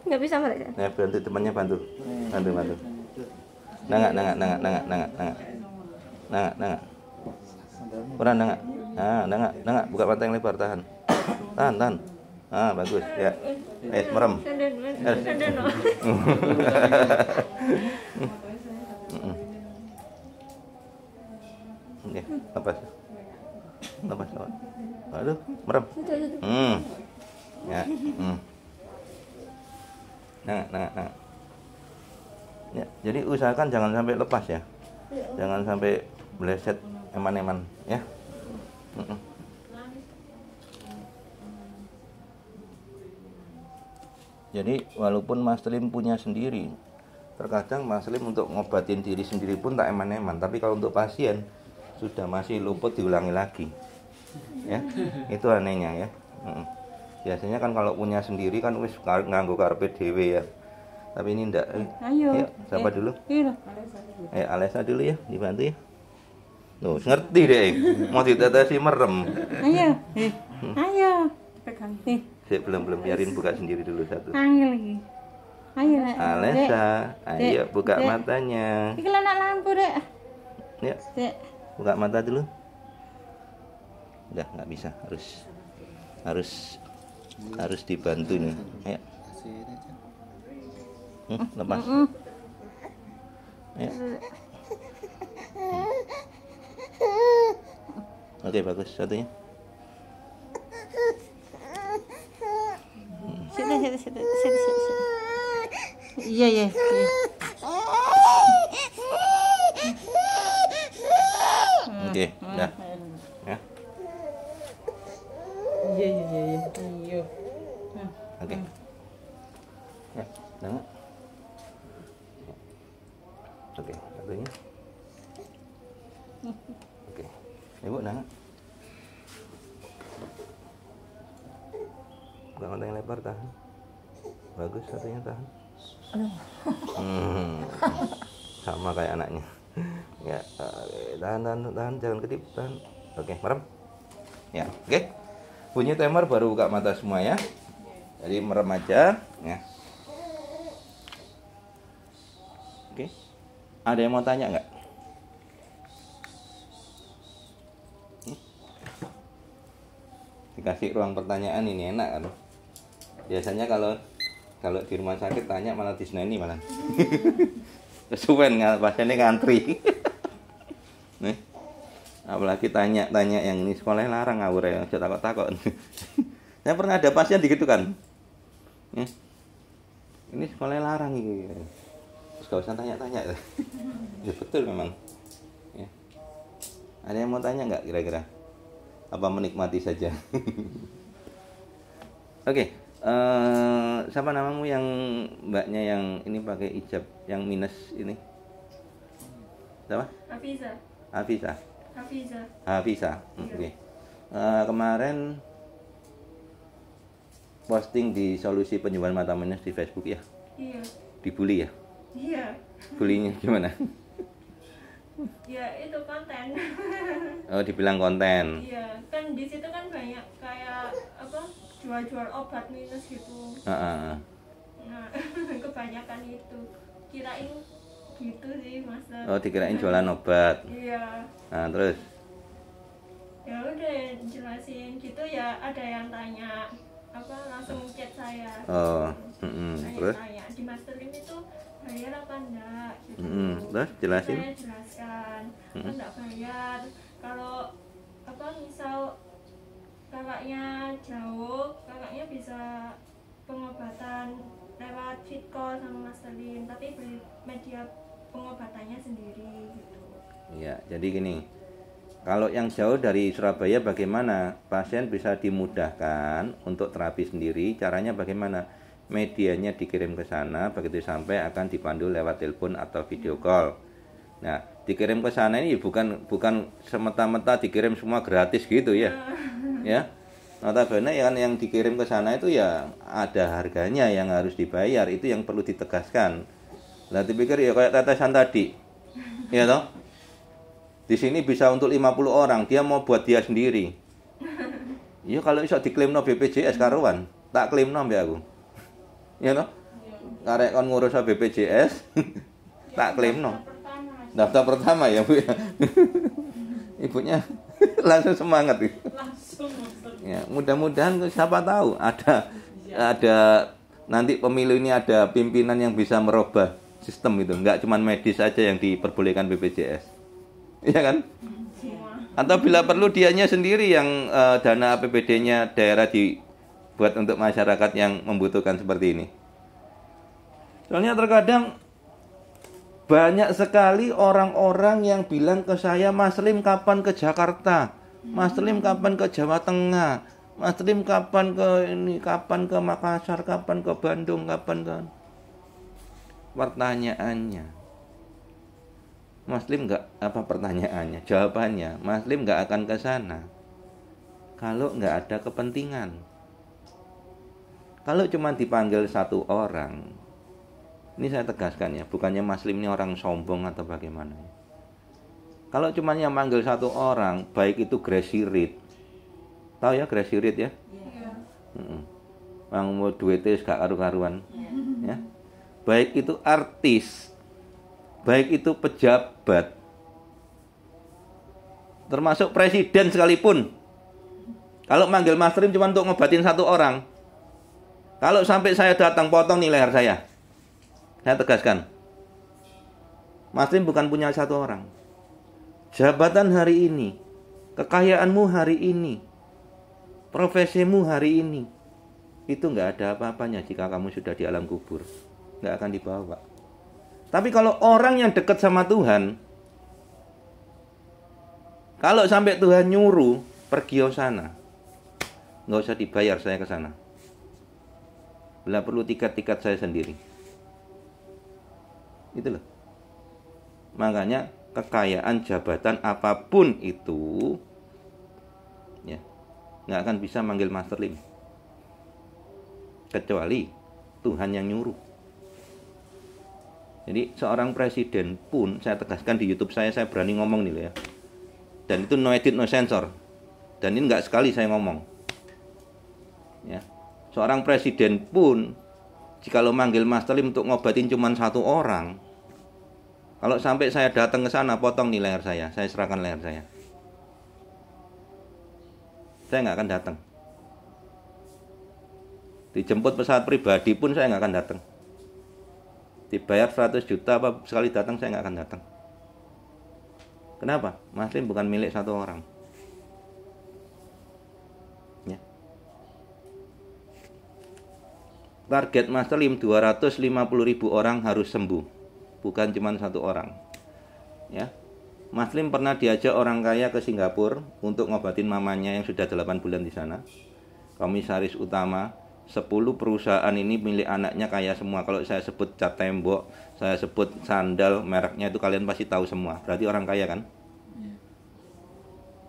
Enggak bisa mereka.
Ya, bantu temannya, bantu. Nangak. Kurang nangak. Nangak, buka mata yang lebar, tahan. Tahan. Bagus ya. Merem. Oke, lepas. Aduh, merem. Ya. Nangak. Ya, jadi usahakan jangan sampai lepas ya. Jangan sampai meleset eman-eman ya. Jadi walaupun Mas Lim punya sendiri, terkadang Mas Lim untuk ngobatin diri sendiri pun tak eman-eman. Tapi kalau untuk pasien sudah masih luput diulangi lagi, ya itu anehnya ya. Biasanya kan kalau punya sendiri kan wis nganggo karepe dhewe ya. Tapi ini ndak. Ayo, siapa dulu? Alesa dulu ya, dibantu ya. Loh, ngerti deh. Mau ditetesi merem. Ayo. Ayo. Pegang. Belum biarin buka sendiri dulu satu. Ayo. Alesa, ayo buka matanya.
Iki anak lampu, Dek.
Ya. Buka mata dulu. Udah nggak bisa, harus dibantu nih. Ayo. Lepas. Ya. Oke, bagus satunya. Situ. Iya. Oke, udah. Ya. Iya. Oke. Ya, udah. Oke, satunya. Oke. Ibu udah. Bukan mata yang lebar, tahan. Bagus, satunya tahan. Sama kayak anaknya. Ya, tahan, jangan kedip, tahan. Oke, merem. Ya, oke. Bunyi timer baru buka mata semua ya. Jadi merem aja, ya. Oke. Ada yang mau tanya nggak? Dikasih ruang pertanyaan ini enak kan? Biasanya kalau di rumah sakit tanya malah diseneni malah. Kesuwen pasiennya ngantri. Nih. Apalagi tanya yang ini sekolah larang ngawur ya, aja takut-takut. Saya pernah ada pasien gitu kan. Ini sekolah larang gitu. Terus gak usah tanya-tanya. Ya betul memang. Ya. Ada yang mau tanya nggak kira-kira? Apa menikmati saja? Oke. Siapa namamu yang mbaknya yang ini pakai hijab yang minus ini? Siapa? Hafiza. Oke. Kemarin posting di solusi penyembuhan mata minus di Facebook ya? Iya. Dibully ya? Iya. Bulinya gimana?
Ya itu konten.
Oh, dibilang konten.
Iya, kan di situ kan banyak kayak apa jual-jual obat minus gitu. Nah, kebanyakan itu. Kirain gitu sih, Mas.
Oh, dikirain jualan obat.
Iya.
Nah, terus?
Ya udah jelasin gitu ya, ada yang tanya apa langsung chat saya.
Oh, terus?
Tanya di Master ini tuh bayar apa enggak gitu.
Terus jelasin?
Saya jelaskan enggak bayar. Kalau apa misal kakaknya jauh, kakaknya bisa pengobatan lewat fit call sama Mas Telin, tapi beli media pengobatannya sendiri gitu.
Iya, jadi gini. Kalau yang jauh dari Surabaya bagaimana? Pasien bisa dimudahkan untuk terapi sendiri. Caranya bagaimana? Medianya dikirim ke sana, begitu sampai akan dipandu lewat telepon atau video call. Nah, dikirim ke sana ini bukan semata-mata dikirim semua gratis gitu ya. Ya. Notabene yang dikirim ke sana itu ya ada harganya yang harus dibayar, itu yang perlu ditegaskan. Lah dipikir ya kayak tetesan tadi. Ya toh? Di sini bisa untuk 50 orang, dia mau buat dia sendiri. Ya kalau iso diklaimno BPJS karuan, tak klaimno mbek aku. Ya toh? Karek kon ngurus BPJS, tak klaimno. Daftar pertama ya, Bu. Ibunya langsung semangat. Ya, mudah-mudahan siapa tahu ada nanti pemilu ini ada pimpinan yang bisa merubah sistem itu, enggak cuma medis saja yang diperbolehkan BPJS. Iya kan? Atau bila perlu dianya sendiri yang dana APBD-nya daerah dibuat untuk masyarakat yang membutuhkan seperti ini. Soalnya terkadang Banyak sekali orang-orang yang bilang ke saya, Mas Lim kapan ke Jakarta? Mas Lim kapan ke Jawa Tengah? Mas Lim kapan ke ini? Kapan ke Makassar? Kapan ke Bandung? Kapan ke... Pertanyaannya, Mas Lim nggak apa pertanyaannya? Jawabannya, Mas Lim nggak akan ke sana kalau nggak ada kepentingan. Kalau cuma dipanggil satu orang, ini saya tegaskan ya, bukannya Mas Lim ini orang sombong atau bagaimana. Kalau cuma yang manggil satu orang, baik itu Gracie Reed, tahu ya Gracie Reed ya? Yang mau duitnya gak karu-karuan, ya. Baik itu artis, baik itu pejabat, termasuk presiden sekalipun. Kalau manggil Mas Lim cuma untuk ngobatin satu orang, kalau sampai saya datang potong nih leher saya. Saya tegaskan, Mas Lim bukan punya satu orang. Jabatan hari ini, kekayaanmu hari ini, profesimu hari ini, itu nggak ada apa-apanya jika kamu sudah di alam kubur. Nggak akan dibawa. Tapi kalau orang yang dekat sama Tuhan, kalau sampai Tuhan nyuruh pergi ke sana, nggak usah dibayar saya ke sana. Bila perlu tiket-tiket saya sendiri. Itu loh. Makanya kekayaan jabatan apapun itu, ya, nggak akan bisa manggil Master Lim, kecuali Tuhan yang nyuruh. Jadi seorang presiden pun, saya tegaskan di YouTube saya berani ngomong nih loh ya. Dan itu no edit no sensor. Dan ini nggak sekali saya ngomong. Ya, seorang presiden pun, jika lo manggil Master Lim untuk ngobatin cuma satu orang, kalau sampai saya datang ke sana, potong nih leher saya serahkan leher saya. Saya nggak akan datang. Dijemput pesawat pribadi pun saya nggak akan datang. Dibayar 100 juta apa sekali datang, saya nggak akan datang. Kenapa? Mas Lim bukan milik satu orang. Ya. Target Master Lim 250.000 orang harus sembuh, bukan cuma satu orang. Ya. Mas Lim pernah diajak orang kaya ke Singapura untuk ngobatin mamanya yang sudah 8 bulan di sana. Komisaris utama 10 perusahaan ini milik anaknya kaya semua. Kalau saya sebut cat tembok, saya sebut sandal, mereknya itu kalian pasti tahu semua. Berarti orang kaya kan?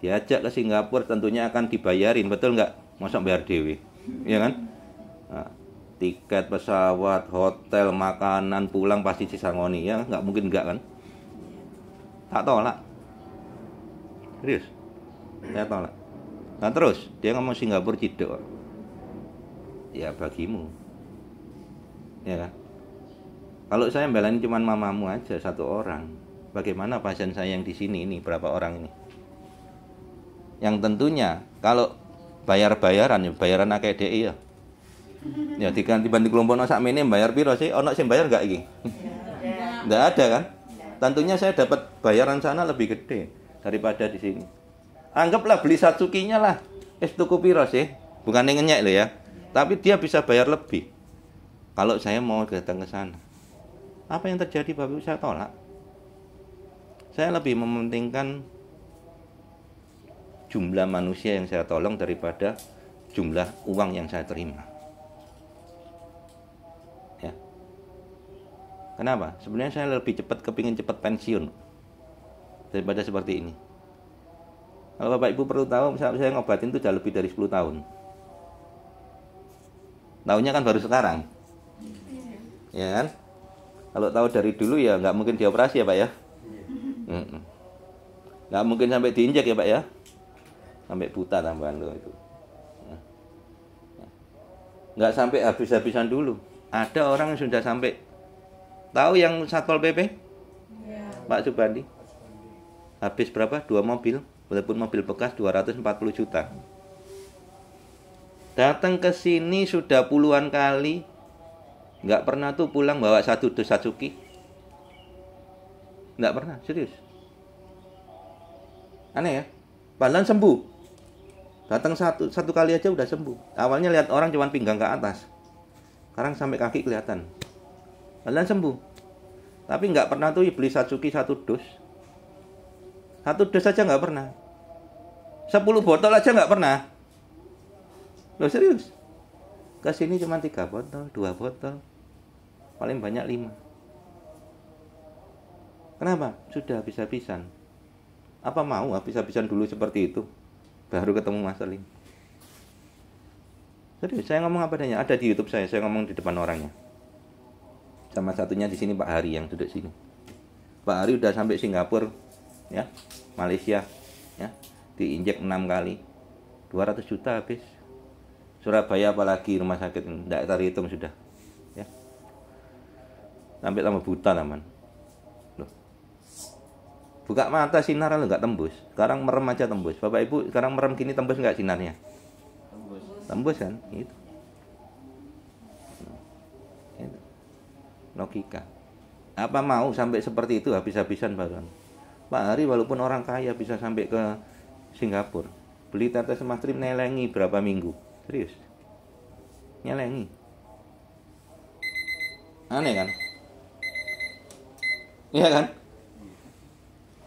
Diajak ke Singapura tentunya akan dibayarin, betul nggak? Masa bayar dewe, ya kan? Nah, tiket pesawat, hotel, makanan, pulang pasti disangoni, ya nggak mungkin nggak kan? Tak tolak. Serius, saya tolak. Nah terus dia ngomong Singapura cidok. Ya bagimu, ya kan? Kalau saya belain cuma mamamu aja satu orang, bagaimana pasien saya yang di sini ini berapa orang ini? Yang tentunya kalau bayaran akeh DI ya. Ya diganti bantu kelompok sak mene bayar piro sih? Ono sing bayar enggak iki? Enggak ada kan? Tentunya saya dapat bayaran sana lebih gede daripada di sini. Anggaplah beli Satsuki-nya lah. Tuku piro sih? Bukan ngenyek loh ya. Tapi dia bisa bayar lebih kalau saya mau datang ke sana. Apa yang terjadi Bapak Ibu? Saya tolak. Saya lebih mementingkan jumlah manusia yang saya tolong daripada jumlah uang yang saya terima. Ya. Kenapa? Sebenarnya saya lebih kepingin cepat pensiun daripada seperti ini. Kalau Bapak Ibu perlu tahu, saya ngobatin itu sudah lebih dari 10 tahun. Tahunya kan baru sekarang, ya kan? Kalau tahu dari dulu ya nggak mungkin dioperasi ya Pak ya, nggak mungkin sampai diinjak ya Pak ya, sampai buta tambahan lo itu, nggak sampai habis-habisan dulu. Ada orang yang sudah sampai, tahu yang Satpol PP, Pak Subandi, habis berapa? 2 mobil, walaupun mobil bekas 240 juta. Datang ke sini sudah puluhan kali, nggak pernah tuh pulang bawa satu dus Satsuki, nggak pernah, serius. Aneh ya, padahal sembuh. Datang satu kali aja udah sembuh. Awalnya lihat orang cuma pinggang ke atas, sekarang sampai kaki kelihatan, padahal sembuh. Tapi nggak pernah tuh beli Satsuki 1 dus. 1 dus aja nggak pernah. 10 botol aja nggak pernah. Loh serius. Kesini cuma 3 botol, 2 botol. Paling banyak 5. Kenapa? Sudah habis-habisan. Apa mau habis-habisan dulu seperti itu? Baru ketemu Mas Salim. Serius, saya ngomong apa adanya. Ada di YouTube saya ngomong di depan orangnya. Sama satunya di sini Pak Hari yang duduk sini. Pak Hari udah sampai Singapura, ya, Malaysia, ya, diinjek 6 kali, 200 juta habis. Surabaya apalagi rumah sakit tidak terhitung sudah, ya. Sampai tambah buta teman. Loh. Buka mata sinar lo nggak tembus. Sekarang merem aja tembus. Bapak Ibu sekarang merem gini tembus nggak sinarnya? Tembus kan? Itu. Logika. Apa mau sampai seperti itu habis-habisan baruan? Pak Hari walaupun orang kaya bisa sampai ke Singapura, beli tetes Mas Trim nelengi berapa minggu? Serius? Nyelengi. Aneh kan? Iya kan?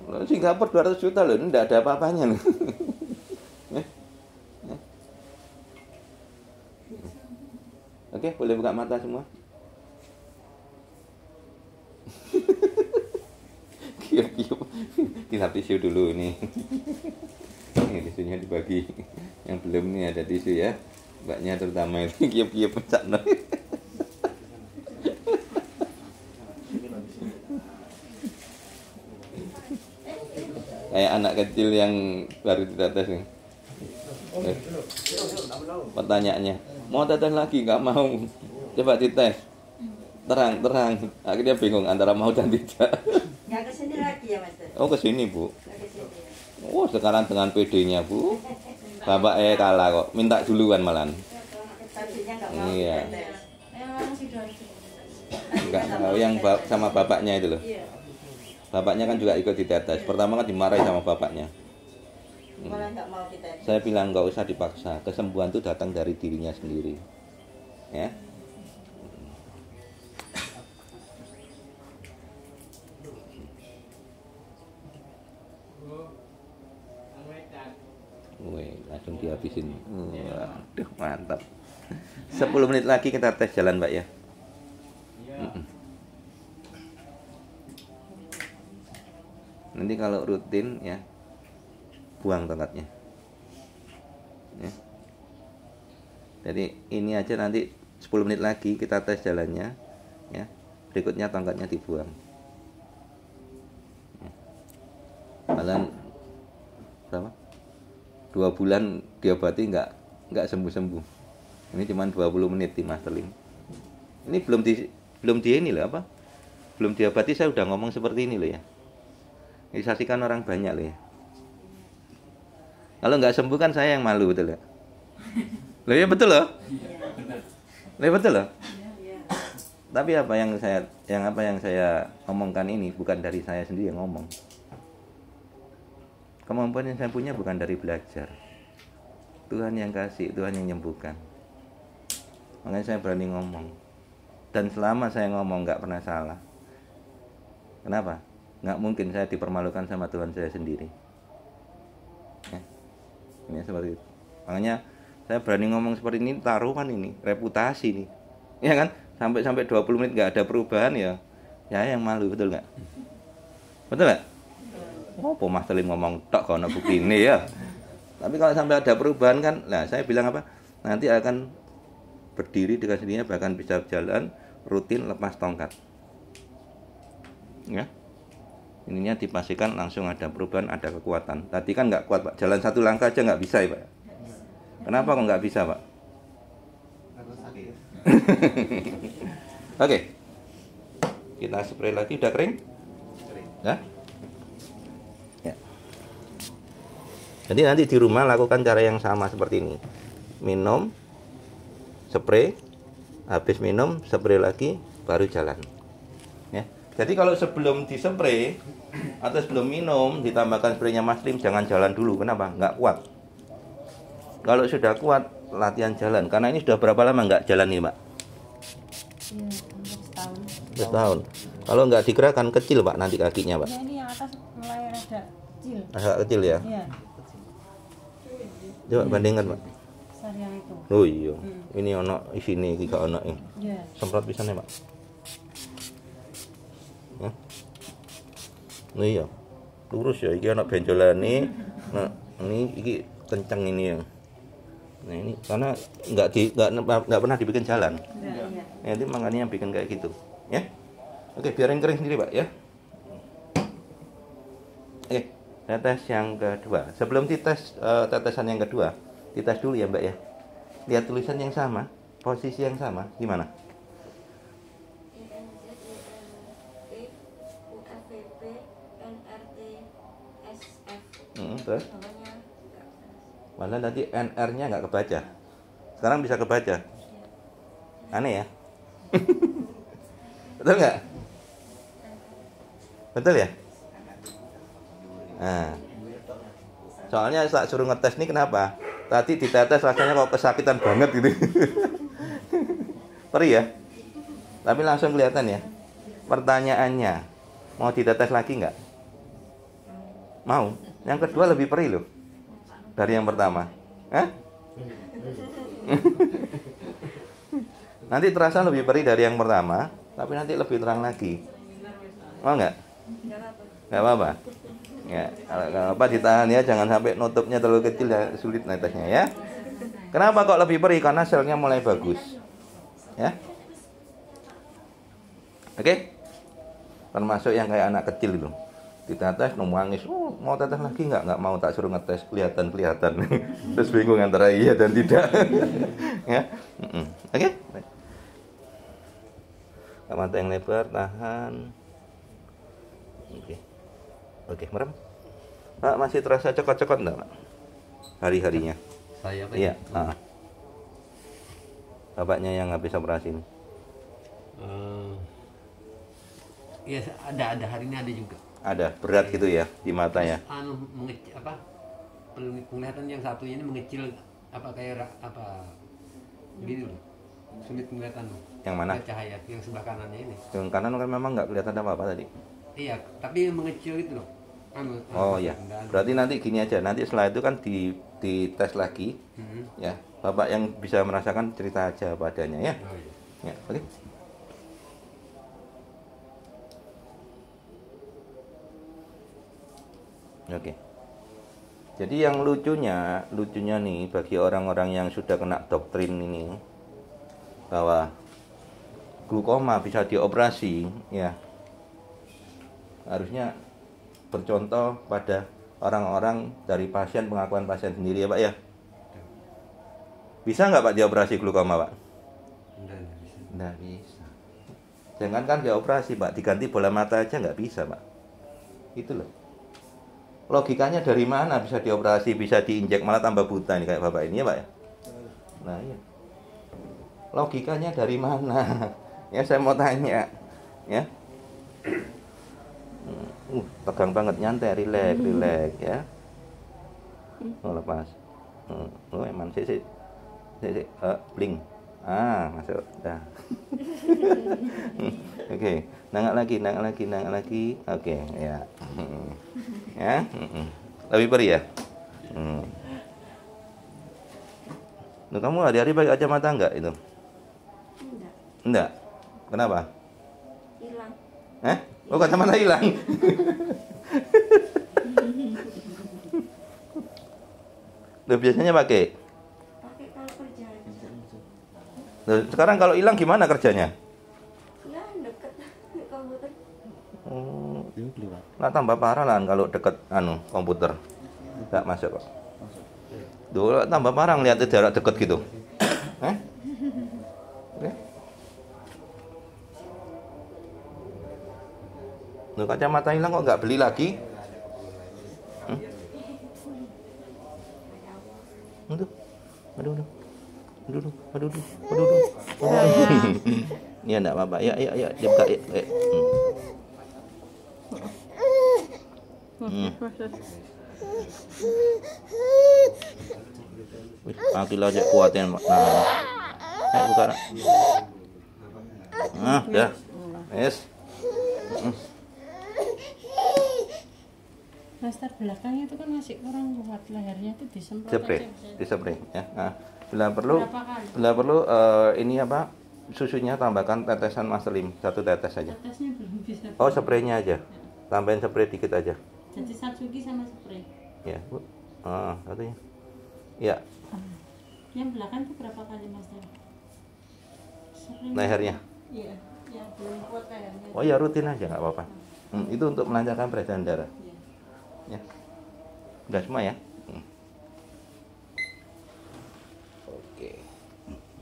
Loh, Singapura 200 juta loh, ini tidak ada apa-apanya loh. Oke, boleh buka mata semua. Kiup-kiup. Kita tisu dulu ini. Ini tisunya dibagi. Yang belum nih ada tisu ya. Mbaknya terutama ini kiup-kiup pecah. Kayak anak kecil yang baru ditetes nih. Pertanyaannya, mau tetes lagi? Nggak mau. Coba dites. Terang. Akhirnya bingung antara mau dan tidak.
Nggak kesini lagi ya Mas?
Oh kesini Bu.
Kesini.
Oh sekarang dengan PD-nya Bu. Bapak kalah kok. Minta duluan malan.
Tadinya nggak mau.
Iya. Enggak mau yang sama bapaknya itu loh. Bapaknya kan juga ikut ditetes. Pertama kan dimarahi sama bapaknya.
Malah nggak mau ditetes.
Saya bilang nggak usah dipaksa. Kesembuhan itu datang dari dirinya sendiri. Ya. Wih, langsung dihabisin. Waduh, mantap. 10 menit lagi kita tes jalan, Mbak ya. Nanti kalau rutin ya, buang tongkatnya. Ya. Jadi ini aja nanti 10 menit lagi kita tes jalannya, ya. Berikutnya tongkatnya dibuang. Ya. Malah berapa? 2 bulan diobati nggak sembuh-sembuh. Ini cuma 20 menit di Mas Teling. Ini belum di ini loh apa? Belum diobati saya udah ngomong seperti ini loh ya. Disaksikan orang banyak loh ya. Kalau nggak sembuh kan saya yang malu betul ya. Loh ya betul loh. Loh ya betul loh. Tapi apa yang saya omongkan ini bukan dari saya sendiri yang ngomong. Kemampuan yang saya punya bukan dari belajar. Tuhan yang kasih, Tuhan yang menyembuhkan. Makanya saya berani ngomong. Dan selama saya ngomong nggak pernah salah. Kenapa? Nggak mungkin saya dipermalukan sama Tuhan saya sendiri. Ya. Ini seperti itu. Makanya saya berani ngomong seperti ini, taruhan ini, reputasi nih. Ya kan? Sampai 20 menit nggak ada perubahan ya. Ya yang malu, betul nggak? Betul nggak? Oh, Mas Teling ngomong tok kono bukti ini ya. Tapi kalau sampai ada perubahan kan, nah saya bilang apa? Nanti akan berdiri dengan sendirinya, bahkan bisa jalan rutin lepas tongkat. Ya. Ininya dipastikan langsung ada perubahan, ada kekuatan. Tadi kan nggak kuat Pak, jalan 1 langkah aja nggak bisa ya Pak. Kenapa kok nggak bisa Pak? Oke. Kita spray lagi, udah kering? Ya. Jadi nanti di rumah lakukan cara yang sama seperti ini. Minum, spray, habis minum, spray lagi, baru jalan. Ya. Jadi kalau sebelum dispray atau sebelum minum ditambahkan spraynya Mas Lim, jangan jalan dulu. Kenapa? Nggak kuat. Kalau sudah kuat, latihan jalan. Karena ini sudah berapa lama nggak jalan nih, Mbak?
Iya, hampir setahun.
Setahun. Kalau nggak digerakkan kecil Pak nanti kakinya Pak.
Ya, ini yang atas mulai rada kecil.
Agak kecil ya.
Iya,
Coba bandingkan Pak.
besar yang itu.
Oh iya. Ini ono isine iki gak ono.
Iya.
Semprot pisan ya Pak. Ya. Nah, iya. Lurus ya iki ono benjolane. Nah, ini iki kenceng ini ya. Nah, ini karena nggak pernah dibikin jalan.
Iya.
Nanti makanya yang bikin kayak gitu, ya. Oke, biarin kering sendiri, Pak, ya. Oke, tetes yang kedua. Sebelum dites tetesan yang kedua, dites dulu ya, Mbak ya. Lihat tulisan yang sama, posisi yang sama, gimana? Terus? Malah tadi NR-nya nggak kebaca. Sekarang bisa kebaca. Aneh ya? Betul nggak? Betul ya? Nah, soalnya tak suruh ngetes nih kenapa? Tadi ditetes rasanya kok kesakitan banget gitu. Perih ya? Tapi langsung kelihatan ya. Pertanyaannya, mau ditetes lagi nggak? Mau. Yang kedua lebih perih loh dari yang pertama. Nanti terasa lebih perih dari yang pertama, tapi nanti lebih terang lagi. Mau nggak? Nggak apa-apa. Ya, kalau apa ditahan ya, jangan sampai nutupnya terlalu kecil ya, sulit netesnya ya. Kenapa kok lebih perih? Karena selnya mulai bagus. Ya. Oke? Termasuk yang kayak anak kecil itu. Ditetes nangis, mau tetes lagi nggak mau, tak suruh ngetes kelihatan terus bingung antara iya dan tidak. Ya. Oke. Mata yang lebar, tahan. Oke, merem. Pak, masih terasa cokot-cokot enggak, Pak? Hari-harinya.
Saya Pak.
Iya, Bapaknya yang habis operasi ini.
Iya, ada hari ini ada juga.
Ada berat gitu ya di mata ya.
Penglihatan yang satunya ini mengecil kayak gitu loh. Sulit kelihatan loh.
Yang mana?
Cahaya yang sebelah kanannya ini.
Yang kanan kan memang nggak kelihatan apa-apa tadi.
Iya, tapi mengecil gitu loh.
Oh ya. Berarti nanti gini aja. Nanti setelah itu kan di tes lagi. Ya. Bapak yang bisa merasakan cerita aja padanya ya.
Oh, iya.
Ya, oke. Oke. Jadi yang lucunya nih bagi orang-orang yang sudah kena doktrin ini bahwa glukoma bisa dioperasi, ya harusnya bercontoh pada orang-orang dari pengakuan pasien sendiri ya Pak ya. Bisa nggak Pak dioperasi glukoma Pak? Nggak bisa. Jangan kan dioperasi Pak, diganti bola mata aja nggak bisa Pak. Itu loh. Logikanya dari mana bisa dioperasi, bisa diinjek malah tambah buta nih kayak Bapak ini ya Pak ya? Nah iya. Logikanya dari mana? Ya saya mau tanya. Ya. Tegang banget, nyantai, relax ya. Oh, lepas. Oh, emang sik. Bling. Masuk. Dah. Oke, nangak lagi. Oke, ya. Ya. Lebih perih ya? Loh, kamu hari-hari pakai kacamata enggak itu? Enggak. Kenapa?
Hilang.
Oh, kacamata hilang. Loh, biasanya pakai?
Pakai kalau kerja.
Loh, sekarang kalau hilang gimana kerjanya?
Ya deket komputer.
Oh, nah tambah parah lah kalau deket komputer. Enggak masuk kok. Duh, tambah parah ngeliat jarak deket gitu. Oke. Loh, kacamata hilang kok nggak beli lagi? Aduh. Ini enggak apa-apa. Ya, dibuka ya. Kaki aja kuatin. Nah. Buka. Dah. Yes.
Plaster belakangnya itu kan masih kurang kuat, lehernya itu disemprot
Spray,
aja bisa.
di spray ya. Nah, bila perlu
Berapa kali?
bila perlu ini apa? Susunya tambahkan tetesan Masterlim, 1 tetes saja.
Tetesnya belum bisa.
Oh, spraynya aja. Tambahin spray dikit aja.
Jadi Satsuki sama spray.
Ya, Bu. Satunya. Ya,
Yang belakang itu berapa kali Mas Del? Sering.
lehernya.
Iya, ya belum kuat lehernya.
Oh ya, rutin aja nggak apa-apa. Itu untuk melancarkan peredaran darah.
Iya.
Ya. Udah semua ya. Oke.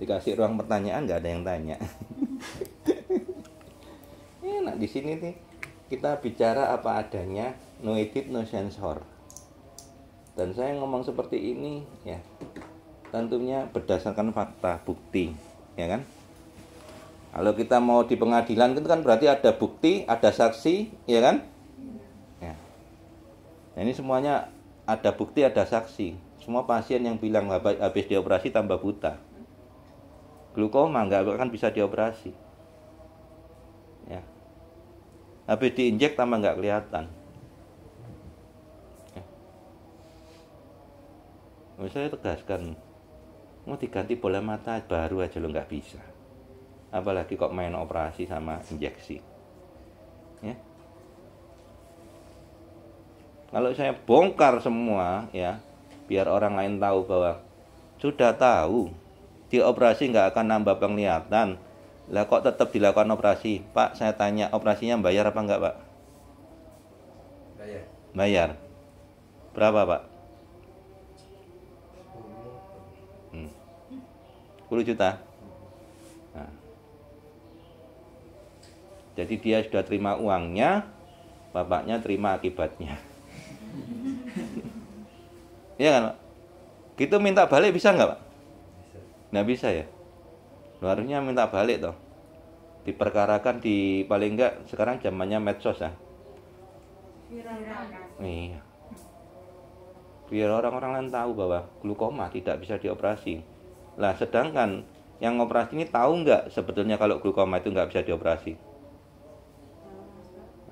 Dikasih ruang pertanyaan nggak ada yang tanya. Nah, di sini nih kita bicara apa adanya, no edit, no censor. Dan saya ngomong seperti ini ya, tentunya berdasarkan fakta, bukti, ya kan? Kalau kita mau di pengadilan itu kan berarti ada bukti, ada saksi, ya kan? Ya. Nah, ini semuanya ada bukti, ada saksi. Semua pasien yang bilang habis dioperasi tambah buta, glukoma nggak akan bisa dioperasi. Ya. Habis diinjek tambah nggak kelihatan. Ya. Saya tegaskan, mau diganti bola mata baru aja lo nggak bisa. Apalagi kok main operasi sama injeksi. Ya. Kalau saya bongkar semua ya, biar orang lain tahu bahwa sudah tahu dioperasi nggak akan nambah penglihatan, lah kok tetap dilakukan operasi. Pak, saya tanya, operasinya bayar apa enggak, Pak?
Bayar.
Bayar. Berapa, Pak? 10 juta. Nah. Jadi dia sudah terima uangnya, bapaknya terima akibatnya. Iya kan, Pak? Gitu minta balik bisa nggak, Pak? Nggak bisa ya? Harusnya minta balik toh. Diperkarakan di paling enggak sekarang zamannya medsos ya. Iya. Biar orang-orang lain tahu bahwa glukoma tidak bisa dioperasi. Lah sedangkan yang operasi ini tahu nggak sebetulnya kalau glukoma itu nggak bisa dioperasi?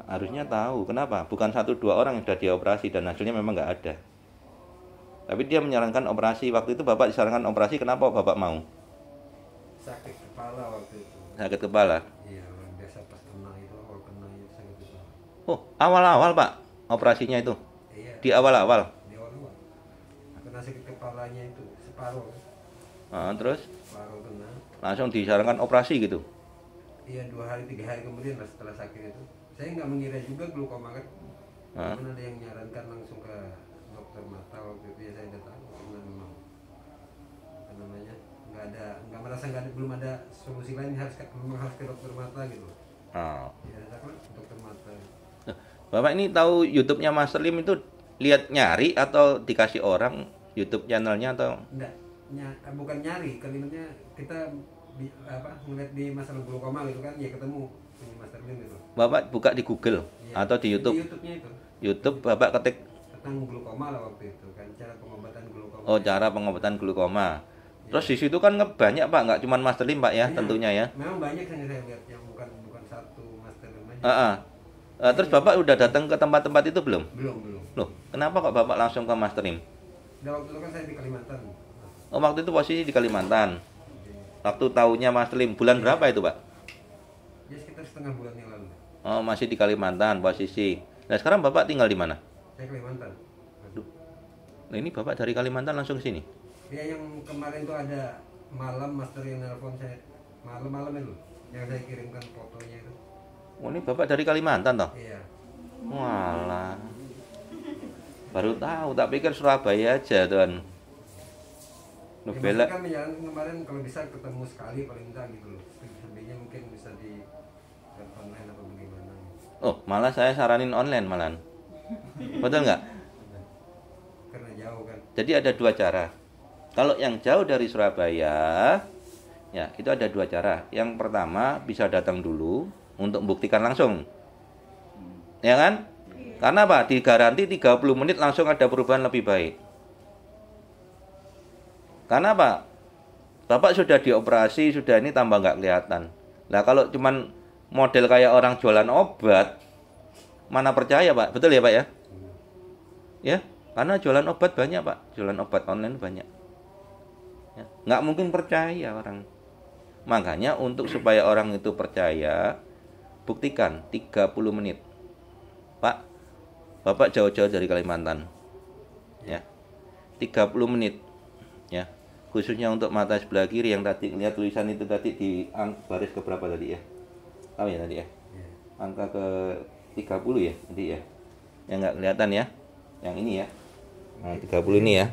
Harusnya tahu. Kenapa? Bukan 1-2 orang yang sudah dioperasi dan hasilnya memang nggak ada. Tapi dia menyarankan operasi. Waktu itu Bapak disarankan operasi, kenapa Bapak mau?
Sakit kepala waktu itu.
Sakit kepala?
Iya, biasa pas kena itu, awal kena itu sakit kepala.
Oh, awal-awal Pak operasinya itu?
Iya.
Di awal-awal?
Di awal-awal. Kena sakit kepalanya itu, separuh.
Terus?
Separuh kena.
Langsung disarankan operasi gitu?
Iya, 2 hari 3 hari kemudian lah setelah sakit itu. Saya nggak mengira juga glukoma kan. Cuman ada yang nyarankan langsung ke dokter mata waktu itu, ya saya datang karena memang apa namanya nggak merasa belum ada solusi lain, memang harus ke dokter mata gitu. Ya saya kan dokter mata.
Bapak ini tahu YouTube-nya Mas Lim itu lihat nyari atau dikasih orang YouTube channelnya atau?
Enggak, bukan nyari, kalimatnya kita ngeliat di masalah glukoma gitu kan, ya ketemu punya Mas Lim gitu.
Bapak buka di Google ya, atau di YouTube?
Di YouTube-nya itu.
YouTube Bapak ketik
tentang glukoma lah waktu itu kan, cara pengobatan glukoma.
Oh, cara pengobatan glukoma. Terus di situ kan banyak Pak, nggak cuma Mas Lim Pak ya, tentunya ya.
Memang banyak yang saya lihat yang bukan satu Mas Lim aja.
Terus Bapak udah datang ke tempat-tempat itu belum?
Belum.
Loh, kenapa kok Bapak langsung ke Mas Lim?
Waktu itu kan saya di Kalimantan.
Oh, waktu itu posisi di Kalimantan. Waktu tahunya Mas Lim, bulan berapa itu Pak?
Ya sekitar setengah bulan yang lalu.
Oh, masih di Kalimantan posisi. Nah, sekarang Bapak tinggal di mana?
Saya Kalimantan.
Nah, ini Bapak dari Kalimantan langsung ke sini?
Ya, yang kemarin tuh ada malam Master yang nelpon saya. Malam-malam itu yang saya kirimkan fotonya itu.
Oh, ini Bapak dari Kalimantan toh?
Iya.
Walah. Baru tahu, tak pikir Surabaya aja, Tuan.
Novela. Ya, kan menyarankan kemarin kalau bisa ketemu sekali paling enggak gitu loh. Sebenarnya mungkin bisa di online atau bagaimana.
Oh, malah saya saranin online malahan. Betul nggak?
Karena jauh kan.
Jadi ada 2 cara. Kalau yang jauh dari Surabaya, ya itu ada 2 cara. Yang pertama bisa datang dulu untuk membuktikan langsung, ya kan? Karena apa? Digaranti 30 menit langsung ada perubahan lebih baik. Karena apa? Bapak sudah dioperasi, sudah ini tambah nggak kelihatan. Nah kalau cuman model kayak orang jualan obat, mana percaya Pak? Betul ya Pak ya? Ya, karena jualan obat banyak Pak, jualan obat online banyak. Ya, nggak mungkin percaya orang. Makanya untuk supaya orang itu percaya, buktikan 30 menit. Pak, Bapak jauh-jauh dari Kalimantan. Ya. 30 menit. Ya. Khususnya untuk mata sebelah kiri yang tadi lihat tulisan itu tadi di baris ke berapa tadi ya? Tahu ya tadi ya? Angka ke 30 ya tadi ya. Yang nggak kelihatan ya. Yang ini ya. Nah, 30 ini ya.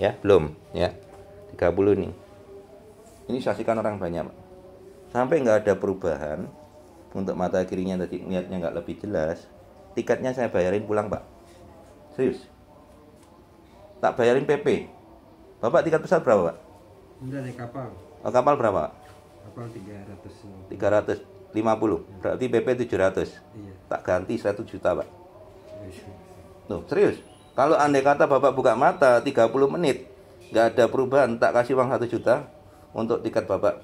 Ya, belum ya. 30 nih. Ini saksikan orang banyak, Pak. Sampai nggak ada perubahan untuk mata kirinya tadi lihatnya nggak lebih jelas. Tiketnya saya bayarin pulang, Pak. Serius. Tak bayarin PP. Bapak tiket pesawat berapa, Pak?
Udah naik kapal.
Oh, kapal berapa, Pak?
Kapal 350.
350. Berarti PP 700.
Iya.
Tak ganti 1 juta, Pak. Tuh, serius. Kalau andai kata Bapak buka mata 30 menit, nggak ada perubahan, tak kasih uang 1 juta untuk tiket Bapak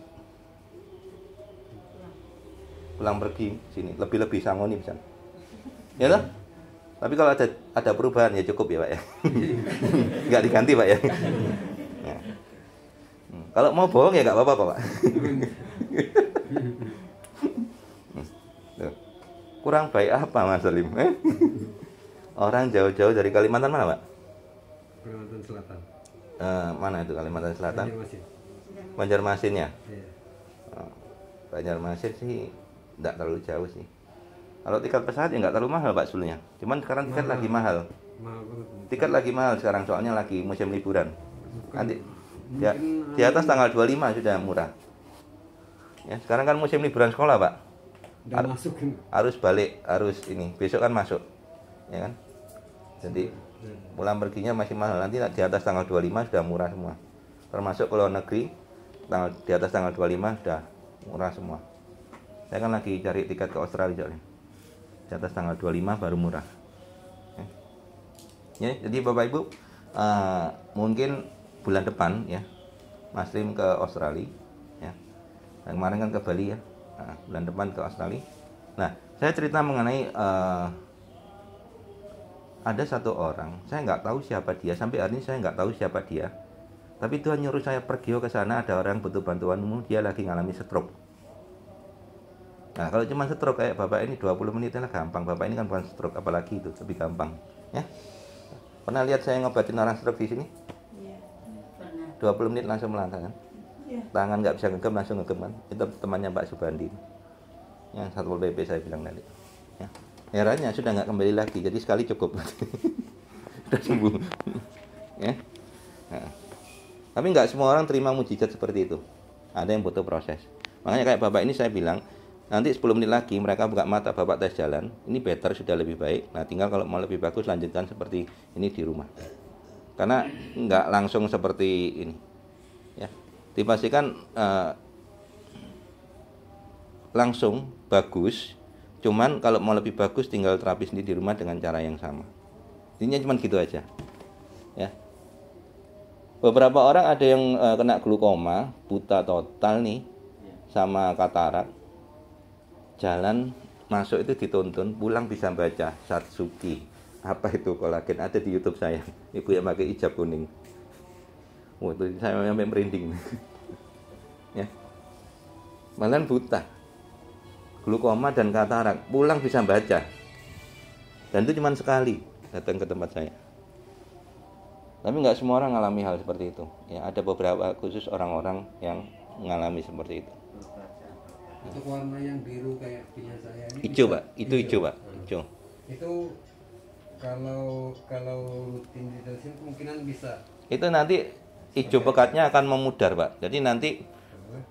pulang pergi sini. Lebih-lebih sangoni bisa. Ya toh? Tapi kalau ada perubahan ya cukup ya Pak ya. Nggak diganti Pak ya. Ya. Kalau mau bohong ya nggak apa-apa Pak. Kurang baik apa Mas Salim? Orang jauh-jauh dari Kalimantan mana Pak?
Kalimantan Selatan.
Mana itu Kalimantan Selatan?
Banjarmasin.
Banjarmasin ya?
Iya.
Banjarmasin sih nggak terlalu jauh sih. Kalau tiket pesawat ya nggak terlalu mahal Pak sebelumnya. Cuman sekarang tiket lagi mahal.
Mahal banget.
Tiket lagi mahal sekarang soalnya lagi musim liburan.
Bukan.
Nanti ya, di atas tanggal 25 sudah murah. Ya, sekarang kan musim liburan sekolah Pak.
Udah masuk.
Harus balik, harus ini. Besok kan masuk. Ya kan? Jadi pulang perginya masih mahal. Nanti di atas tanggal 25 sudah murah semua. Termasuk ke luar negeri di atas tanggal 25 sudah murah semua. Saya kan lagi cari tiket ke Australia soalnya. Di atas tanggal 25 baru murah. Ya, jadi Bapak Ibu mungkin bulan depan ya Mas Lim ke Australia ya. Dan kemarin kan ke Bali ya. Nah, bulan depan ke Australia. Nah, saya cerita mengenai ada satu orang, saya nggak tahu siapa dia, sampai hari ini saya nggak tahu siapa dia. Tapi Tuhan nyuruh saya pergi ke sana, ada orang butuh bantuanmu, dia lagi ngalami stroke. Nah, kalau cuma stroke kayak Bapak ini 20 menit lah gampang. Bapak ini kan bukan stroke, apalagi itu lebih gampang, ya. Pernah lihat saya ngobatin orang stroke di sini?
Iya, pernah.
20 menit langsung melangkah kan?
Iya.
Tangan nggak bisa ngegem, langsung ngegem kan? Itu temannya Pak Subandi. Yang Satpol PP saya bilang tadi. Ya. Herannya sudah nggak kembali lagi, jadi sekali cukup. Sudah sembuh. Ya. Nah. Tapi nggak semua orang terima mujizat seperti itu. Ada yang butuh proses. Makanya kayak Bapak ini saya bilang, nanti 10 menit lagi mereka buka mata, Bapak tes jalan, ini better, sudah lebih baik. Nah, tinggal kalau mau lebih bagus lanjutkan seperti ini di rumah. Karena nggak langsung seperti ini. Ya. Dipastikan langsung bagus. Cuman kalau mau lebih bagus tinggal terapi sendiri di rumah dengan cara yang sama. Intinya cuma gitu aja. Ya. Beberapa orang ada yang kena glukoma, buta total nih, sama katarak. Jalan masuk itu dituntun, pulang bisa baca Satsuki. Apa itu kolagen? Ada di YouTube saya. Ibu yang pakai hijab kuning. Oh, itu saya sampai merinding. Ya. Malahan buta. Glukoma dan katarak, pulang bisa baca. Dan itu cuma sekali datang ke tempat saya. Tapi nggak semua orang mengalami hal seperti itu. Ya, ada beberapa khusus orang-orang yang mengalami seperti itu.
Itu warna yang biru kayak punya saya ini.
Hijau Pak, itu hijau Pak, hijau.
Itu kalau rutin diterusin kemungkinan bisa.
Itu nanti hijau pekatnya akan memudar Pak. Jadi nanti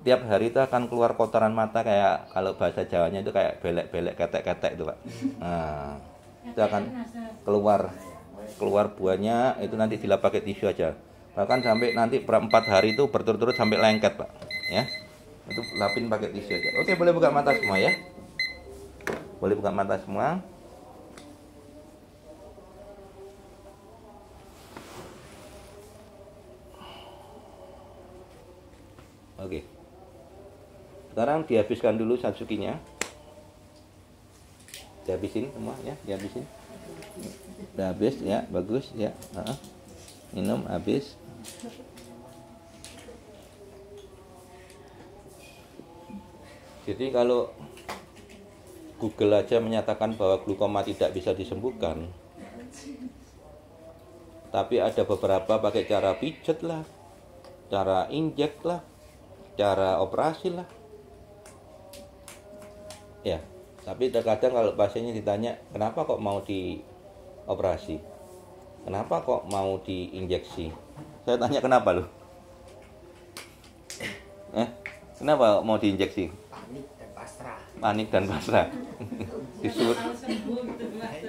tiap hari itu akan keluar kotoran mata kayak kalau bahasa Jawanya itu kayak belek-belek ketek-ketek itu Pak. Nah, itu akan keluar buahnya, itu nanti dilap pakai tisu aja. Bahkan sampai nanti 4 hari itu berturut-turut sampai lengket Pak. Ya. Itu lapin pakai tisu aja. Oke, boleh buka mata semua ya. Boleh buka mata semua. Oke. Sekarang dihabiskan dulu Satsukinya. Dihabisin semua ya, dihabisin. Udah habis ya, bagus ya. Minum habis. Jadi kalau Google aja menyatakan bahwa glukoma tidak bisa disembuhkan, tapi ada beberapa pakai cara pijet lah, cara injek lah, cara operasi lah. Ya, tapi terkadang kalau pasiennya ditanya, kenapa kok mau dioperasi? Kenapa kok mau diinjeksi? Saya tanya kenapa lu? Kenapa mau diinjeksi? Panik dan pasrah. Disuruh.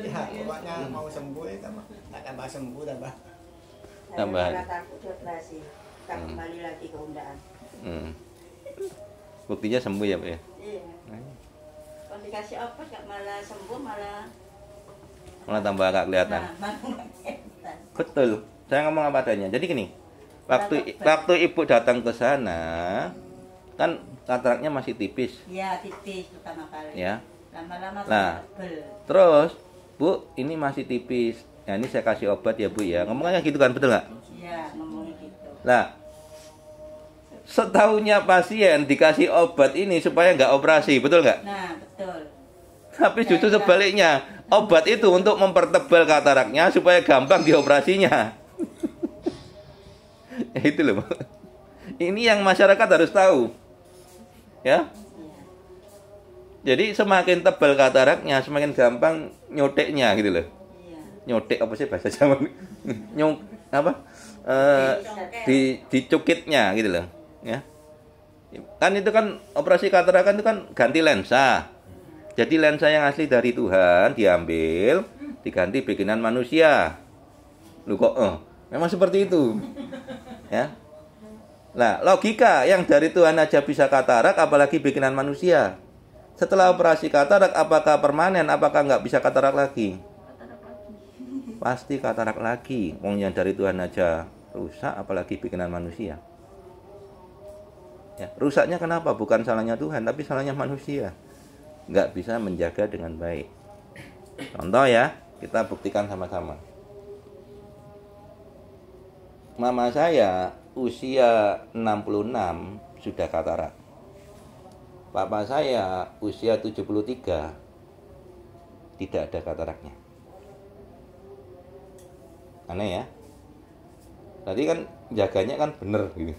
Ya, pokoknya mau sembuh ya, tambah sembuh tambah.
Tambahan.
Takut dioperasi, kembali lagi ke undaan.
Buktinya sembuh ya, Pak ya?
Iya. Kalau dikasih obat nggak malah sembuh, malah
tambah agak kelihatan. Betul. Saya ngomong apa adanya. Jadi gini, waktu ibu datang ke sana, kan kataraknya masih tipis.
Iya, tipis pertama kali.
Ya.
Lama-lama
tebel. Terus, Bu, ini masih tipis. Nah, ini saya kasih obat ya, Bu ya. Ngomongnya gitu kan, betul nggak?
Iya, ngomongnya gitu.
Nah, setahunya pasien dikasih obat ini supaya nggak operasi, betul nggak?
Nah, betul.
Tapi justru sebaliknya, obat itu untuk mempertebal kataraknya supaya gampang dioperasinya. Itu loh. Ini yang masyarakat harus tahu. Ya. Jadi semakin tebal kataraknya, semakin gampang nyoteknya gitu loh. Nyotek apa sih bahasa Jawa? Dicukitnya gitu loh. Ya. Kan itu kan operasi katarak itu kan ganti lensa. Jadi lensa yang asli dari Tuhan diambil, diganti bikinan manusia. Lu kok memang seperti itu. Ya. Nah, logika yang dari Tuhan aja bisa katarak, apalagi bikinan manusia. Setelah operasi katarak, apakah permanen, apakah nggak bisa katarak lagi? Pasti katarak lagi. Wong yang dari Tuhan aja rusak, apalagi bikinan manusia. Ya, rusaknya kenapa? Bukan salahnya Tuhan, tapi salahnya manusia. Nggak bisa menjaga dengan baik. Contoh ya, kita buktikan sama-sama. Mama saya usia 66 sudah katarak. Papa saya usia 73 tidak ada kataraknya. Aneh ya. Tadi kan jaganya kan bener gitu.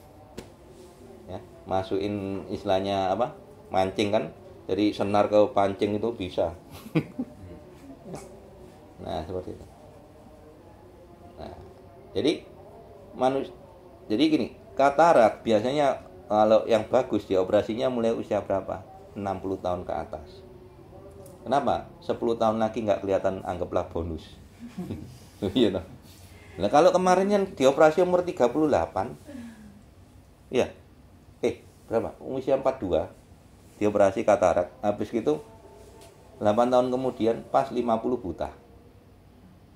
Ya, masukin istilahnya apa? Mancing kan. Dari senar ke pancing itu bisa. Nah, seperti itu. Nah, jadi gini, katarak biasanya kalau yang bagus dioperasinya mulai usia berapa? 60 tahun ke atas. Kenapa? 10 tahun lagi nggak kelihatan, anggaplah bonus. Iya toh. Nah, kalau kemarin yang dioperasi umur 38, ya, berapa? Usia 42, dioperasi katarak. Habis gitu, 8 tahun kemudian pas 50 buta.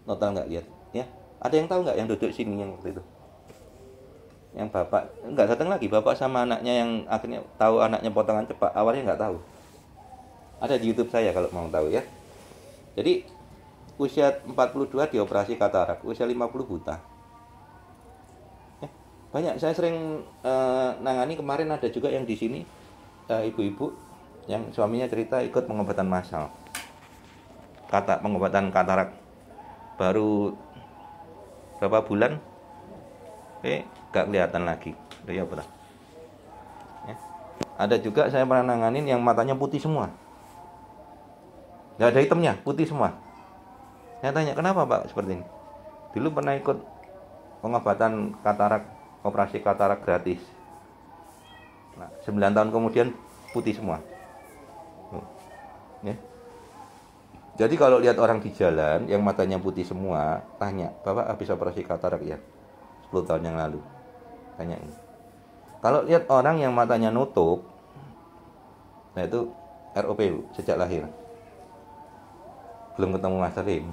Total nggak lihat, ya. Ada yang tahu nggak yang duduk sini yang waktu itu? Yang bapak nggak datang lagi, bapak sama anaknya yang akhirnya tahu anaknya potongan cepat, awalnya nggak tahu. Ada di YouTube saya kalau mau tahu ya. Jadi usia 42 dioperasi katarak, usia 50 buta. Ya, banyak, saya sering nangani. Kemarin ada juga yang di sini ibu-ibu yang suaminya cerita ikut pengobatan massal. Pengobatan katarak baru berapa bulan, gak kelihatan lagi. Ya, betul. Ya. Ada juga saya pernah nanganin yang matanya putih semua, gak ada hitamnya, putih semua. Saya tanya, kenapa Pak seperti ini? Dulu pernah ikut pengobatan katarak, operasi katarak gratis. Nah, 9 tahun kemudian putih semua. Ya. Jadi kalau lihat orang di jalan yang matanya putih semua, tanya, Bapak habis operasi katarak ya? 10 tahun yang lalu. Tanya ini. Kalau lihat orang yang matanya nutup, nah itu ROP sejak lahir. Belum ketemu Mas Salim.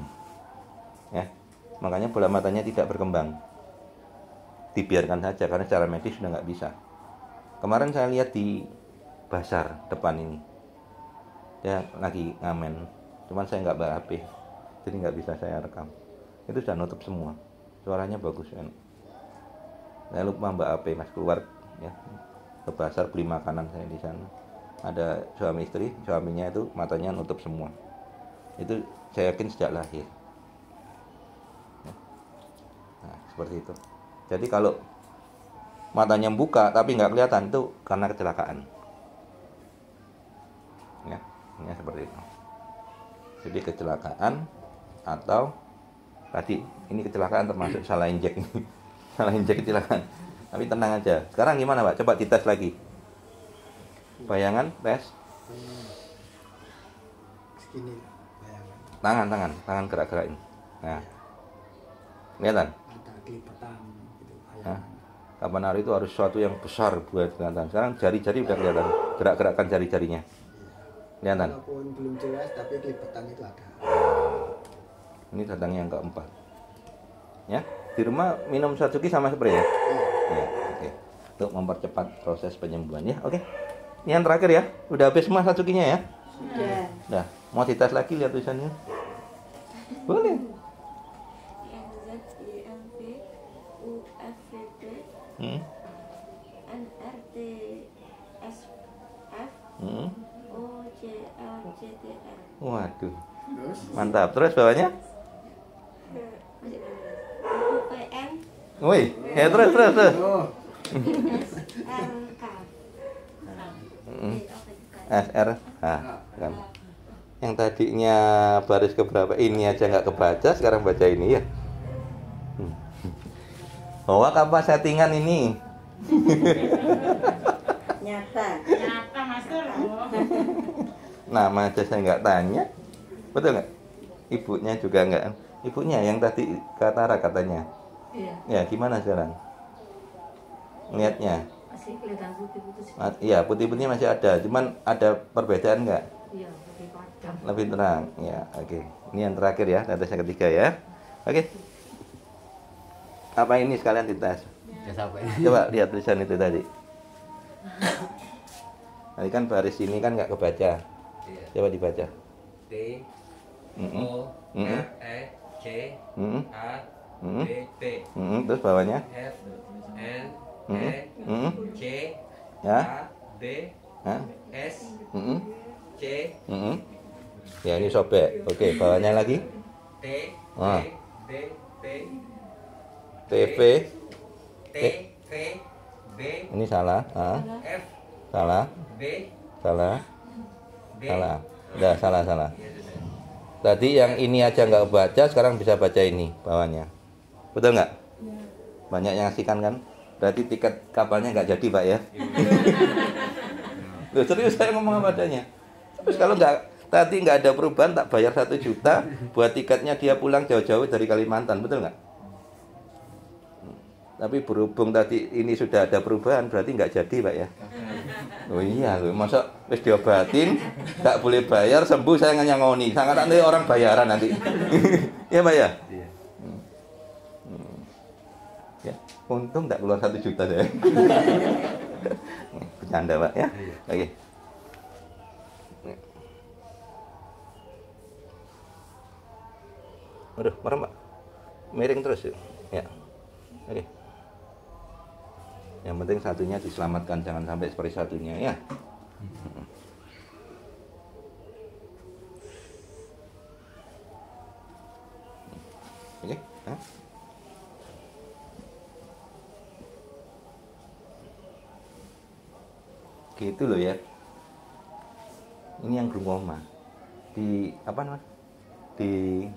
Ya. Makanya bola matanya tidak berkembang. Dibiarkan saja karena secara medis sudah nggak bisa. Kemarin saya lihat di basar depan ini. Dia lagi ngamen, cuman saya nggak bawa HP, jadi nggak bisa saya rekam. Itu sudah nutup semua, suaranya bagus kan. Saya lupa mbak HP mas keluar ya ke pasar beli makanan saya di sana. Ada suami istri, suaminya itu matanya nutup semua. Itu saya yakin sejak lahir. Nah, seperti itu. Jadi kalau matanya buka tapi nggak kelihatan itu karena kecelakaan. Ya seperti itu. Jadi kecelakaan atau tadi ini kecelakaan termasuk salah injek. Salah injek kecelakaan. Tapi tenang aja. Sekarang gimana Pak? Coba dites lagi. Bayangan, tes.
Segini bayangan.
Tangan gerak-gerakin. Nah. Kelihatan?
Ada kelipatan gitu.
Nah, kapan hari itu harus sesuatu yang besar buat kelihatan. Sekarang jari-jari udah kelihatan. Gerak-gerakan jari-jarinya. Kelihatan?
Walaupun belum jelas tapi kelipatan itu ada.
Ini datang yang keempat. Ya, di rumah minum Satsuki sama spray ya? Ya, oke. Untuk mempercepat proses penyembuhan ya, oke. Ini yang terakhir ya. Udah habis semua Satsukinya ya?
Sudah.
Nah, mau dites lagi lihat tulisannya? Boleh. Waduh. Mantap. Terus bawahnya? Woi, ya terus. SR. Kan. Yang tadinya baris keberapa ini aja nggak kebaca, sekarang baca ini ya. Hoak apa settingan ini?
Nyata master.
Nama aja saya nggak tanya, betul nggak? Ibunya juga nggak. Ibunya yang tadi Katara katanya.
Iya.
Ya gimana sekarang? Lihatnya?
Masih kelihatan putih-putih.
Iya putih-putihnya masih ada, cuman ada perbedaan nggak?
Iya, lebih padam.
Lebih terang, ya oke. Ini yang terakhir ya, tetes yang ketiga ya. Oke. Apa ini sekalian dites? Coba lihat tulisan itu tadi. Tadi kan baris ini kan nggak kebaca. Coba dibaca.
T O R E C A B T.
Terus bawahnya?
F N E C
Ya.
A B S C.
Ya ini sobek. Oke, bawahnya lagi?
T B T
TV.
T V B.
Ini salah.
F
Salah.
B
Salah.
B.
Salah. Udah salah. Tadi yang ini aja nggak baca, sekarang bisa baca ini bawahnya. Betul nggak? Banyak yang ngasihkan kan? Berarti tiket kapalnya nggak jadi Pak ya? Loh, serius saya ngomong apa adanya. Terus kalau tadi nggak ada perubahan, tak bayar 1 juta buat tiketnya dia pulang jauh-jauh dari Kalimantan, betul nggak? Tapi berhubung tadi ini sudah ada perubahan, berarti nggak jadi Pak ya? Oh iya loh, masa wis diobatin, nggak boleh bayar, sembuh saya nganyangoni, sangat nanti orang bayaran nanti. Iya Pak ya? Ya, untung nggak keluar 1 juta deh. Bercanda Pak ya? Oke. Aduh, merem Pak. Miring terus yuk. Ya. Oke. Yang penting satunya diselamatkan, jangan sampai seperti satunya ya. Oke. Gitu loh ya. Ini yang glaukoma. Di apa namanya? Di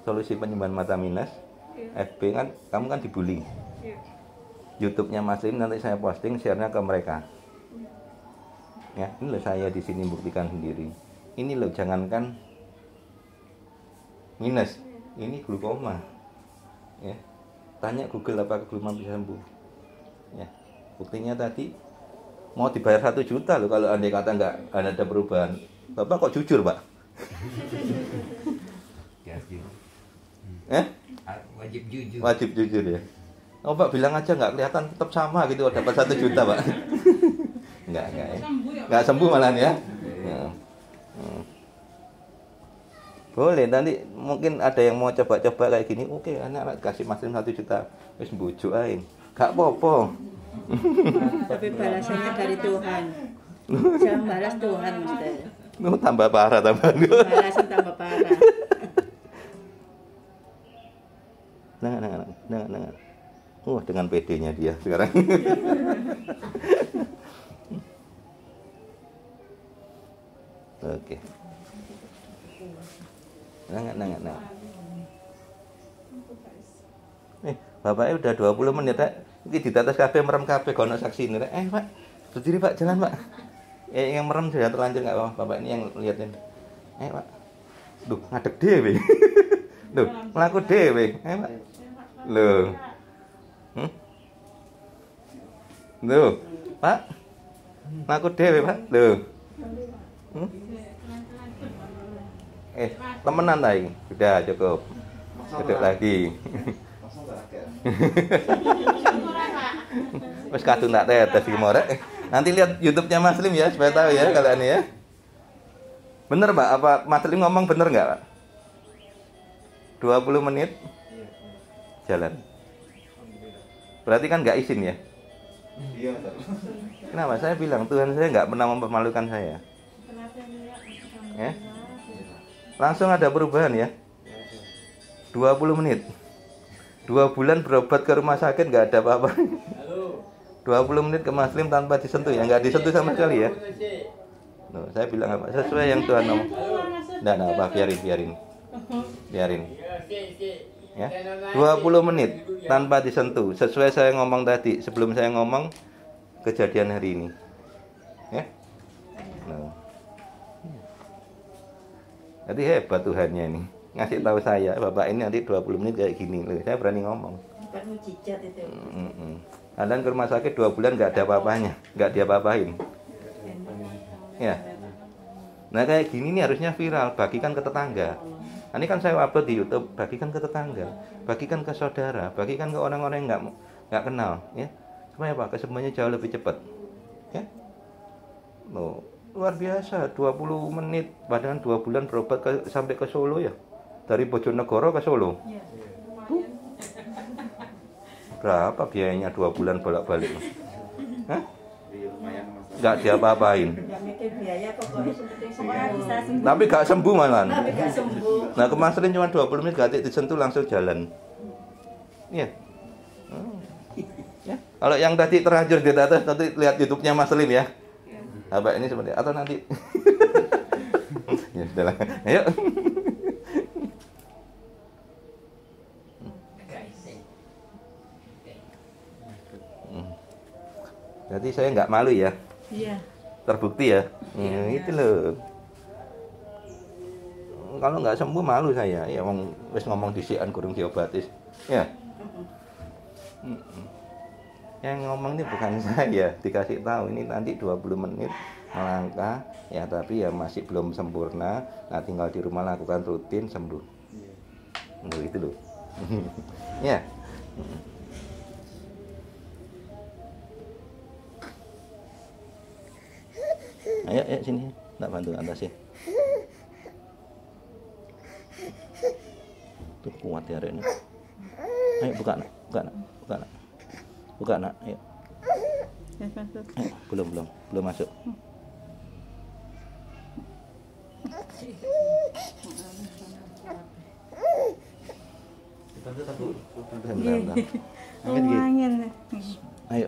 solusi penyembuhan mata minus, FB kan kamu kan dibully. YouTube-nya Mas Lim nanti saya posting, share-nya ke mereka. Ya, ini loh saya di sini buktikan sendiri. Ini loh jangankan minus, ini glaukoma. Ya. Tanya Google apakah glaukoma bisa sembuh. Ya. Buktinya tadi mau dibayar 1 juta loh kalau andai kata nggak ada perubahan. Bapak kok jujur, Pak?
Wajib jujur.
Wajib jujur ya. Oh Pak bilang aja nggak kelihatan tetap sama gitu dapat 1 juta Pak. Enggak ya. nggak sembuh malahan ya. Boleh, nanti mungkin ada yang mau coba-coba kayak gini. Oke, anak kasih Mas Lim 1 juta, wis mbujuk ae. Gak apa-apa.
Tapi balasannya dari Tuhan. Jangan balas Tuhan, Mas.
Tambah parah,
Balasan tambah parah.
Nah. Dengan PD-nya dia sekarang. Oke. Nah. Bapaknya udah 20 menit, Rek. Iki ditetes kabeh merem kabeh gono saksi ini, Rek. Pak, berdiri, Pak, jalan, Pak. Yang merem sudah terlanjur enggak apa-apa, Bapak ini yang liatin. Pak. Duh, ngadeg dhewe. Duh, mlaku dhewe. Pak. Loh. Loh, Pak. Mlaku dhewe, Pak. Loh. Temenan ta iki? Sudah cukup. Duduk lagi. Wes kadung tak tetes iki morek. Nanti lihat YouTube-nya Mas Lim ya supaya tahu ya kalian ya. Bener, Pak? Apa Mas Lim ngomong bener enggak, Pak? 20 menit jalan. Berarti kan enggak izin ya? Iya. Kenapa? Saya bilang Tuhan saya enggak pernah mempermalukan saya. Ya? Langsung ada perubahan ya. 20 menit. 2 bulan berobat ke rumah sakit nggak ada apa-apa. 20 menit ke Mas Lim tanpa disentuh ya, nggak disentuh sama sekali ya. Loh, saya bilang apa? Sesuai yang Tuhan ngomong. Nggak apa, biarin. Ya. 20 menit tanpa disentuh. Sesuai saya ngomong tadi, sebelum saya ngomong kejadian hari ini. Ya. Nah. Jadi hebat Tuhannya ini. Ngasih tahu saya, Bapak ini nanti 20 menit kayak gini. Loh, saya berani ngomong.
Bukan mujizat itu.
Kalian ke rumah sakit 2 bulan nggak ada apa-apanya, nggak diapa-apain. Ya. Nah kayak gini nih harusnya viral, bagikan ke tetangga. Ini kan saya upload di YouTube, bagikan ke tetangga, bagikan ke saudara, bagikan ke orang-orang yang nggak kenal, ya. Supaya apa? Kesembuhannya jauh lebih cepat. Ya. Loh, luar biasa, 20 menit, padahal 2 bulan berobat sampai ke Solo ya. Dari Bojonegoro ke Solo. Berapa biayanya 2 bulan bolak-balik? Hah? Nggak diapa-apain. Tapi nggak sembuh malah. Nah kemarin cuma 20 menit gak disentuh langsung jalan. Iya. Ya. Kalau yang tadi terlanjur di atas, nanti lihat YouTube-nya Mas Lim ya. Apa ini seperti atau nanti? Ya sudahlah. Ayo. Jadi saya nggak malu ya.
Iya.
Terbukti ya. Itu loh. Kalau nggak sembuh malu saya. Ya wis ngomong disikan kurang diobatis. Ya. Yang ngomong ini bukan saya, dikasih tahu ini nanti 20 menit melangkah ya, tapi ya masih belum sempurna. Nah, tinggal di rumah lakukan rutin sembuh. Itu loh. Ya. Ayo sini, nak bantu atas ya. Tuh kuat ya Reno. Ayo buka nak. Buka nak, ayo. Belum masuk. Angin. Ayo.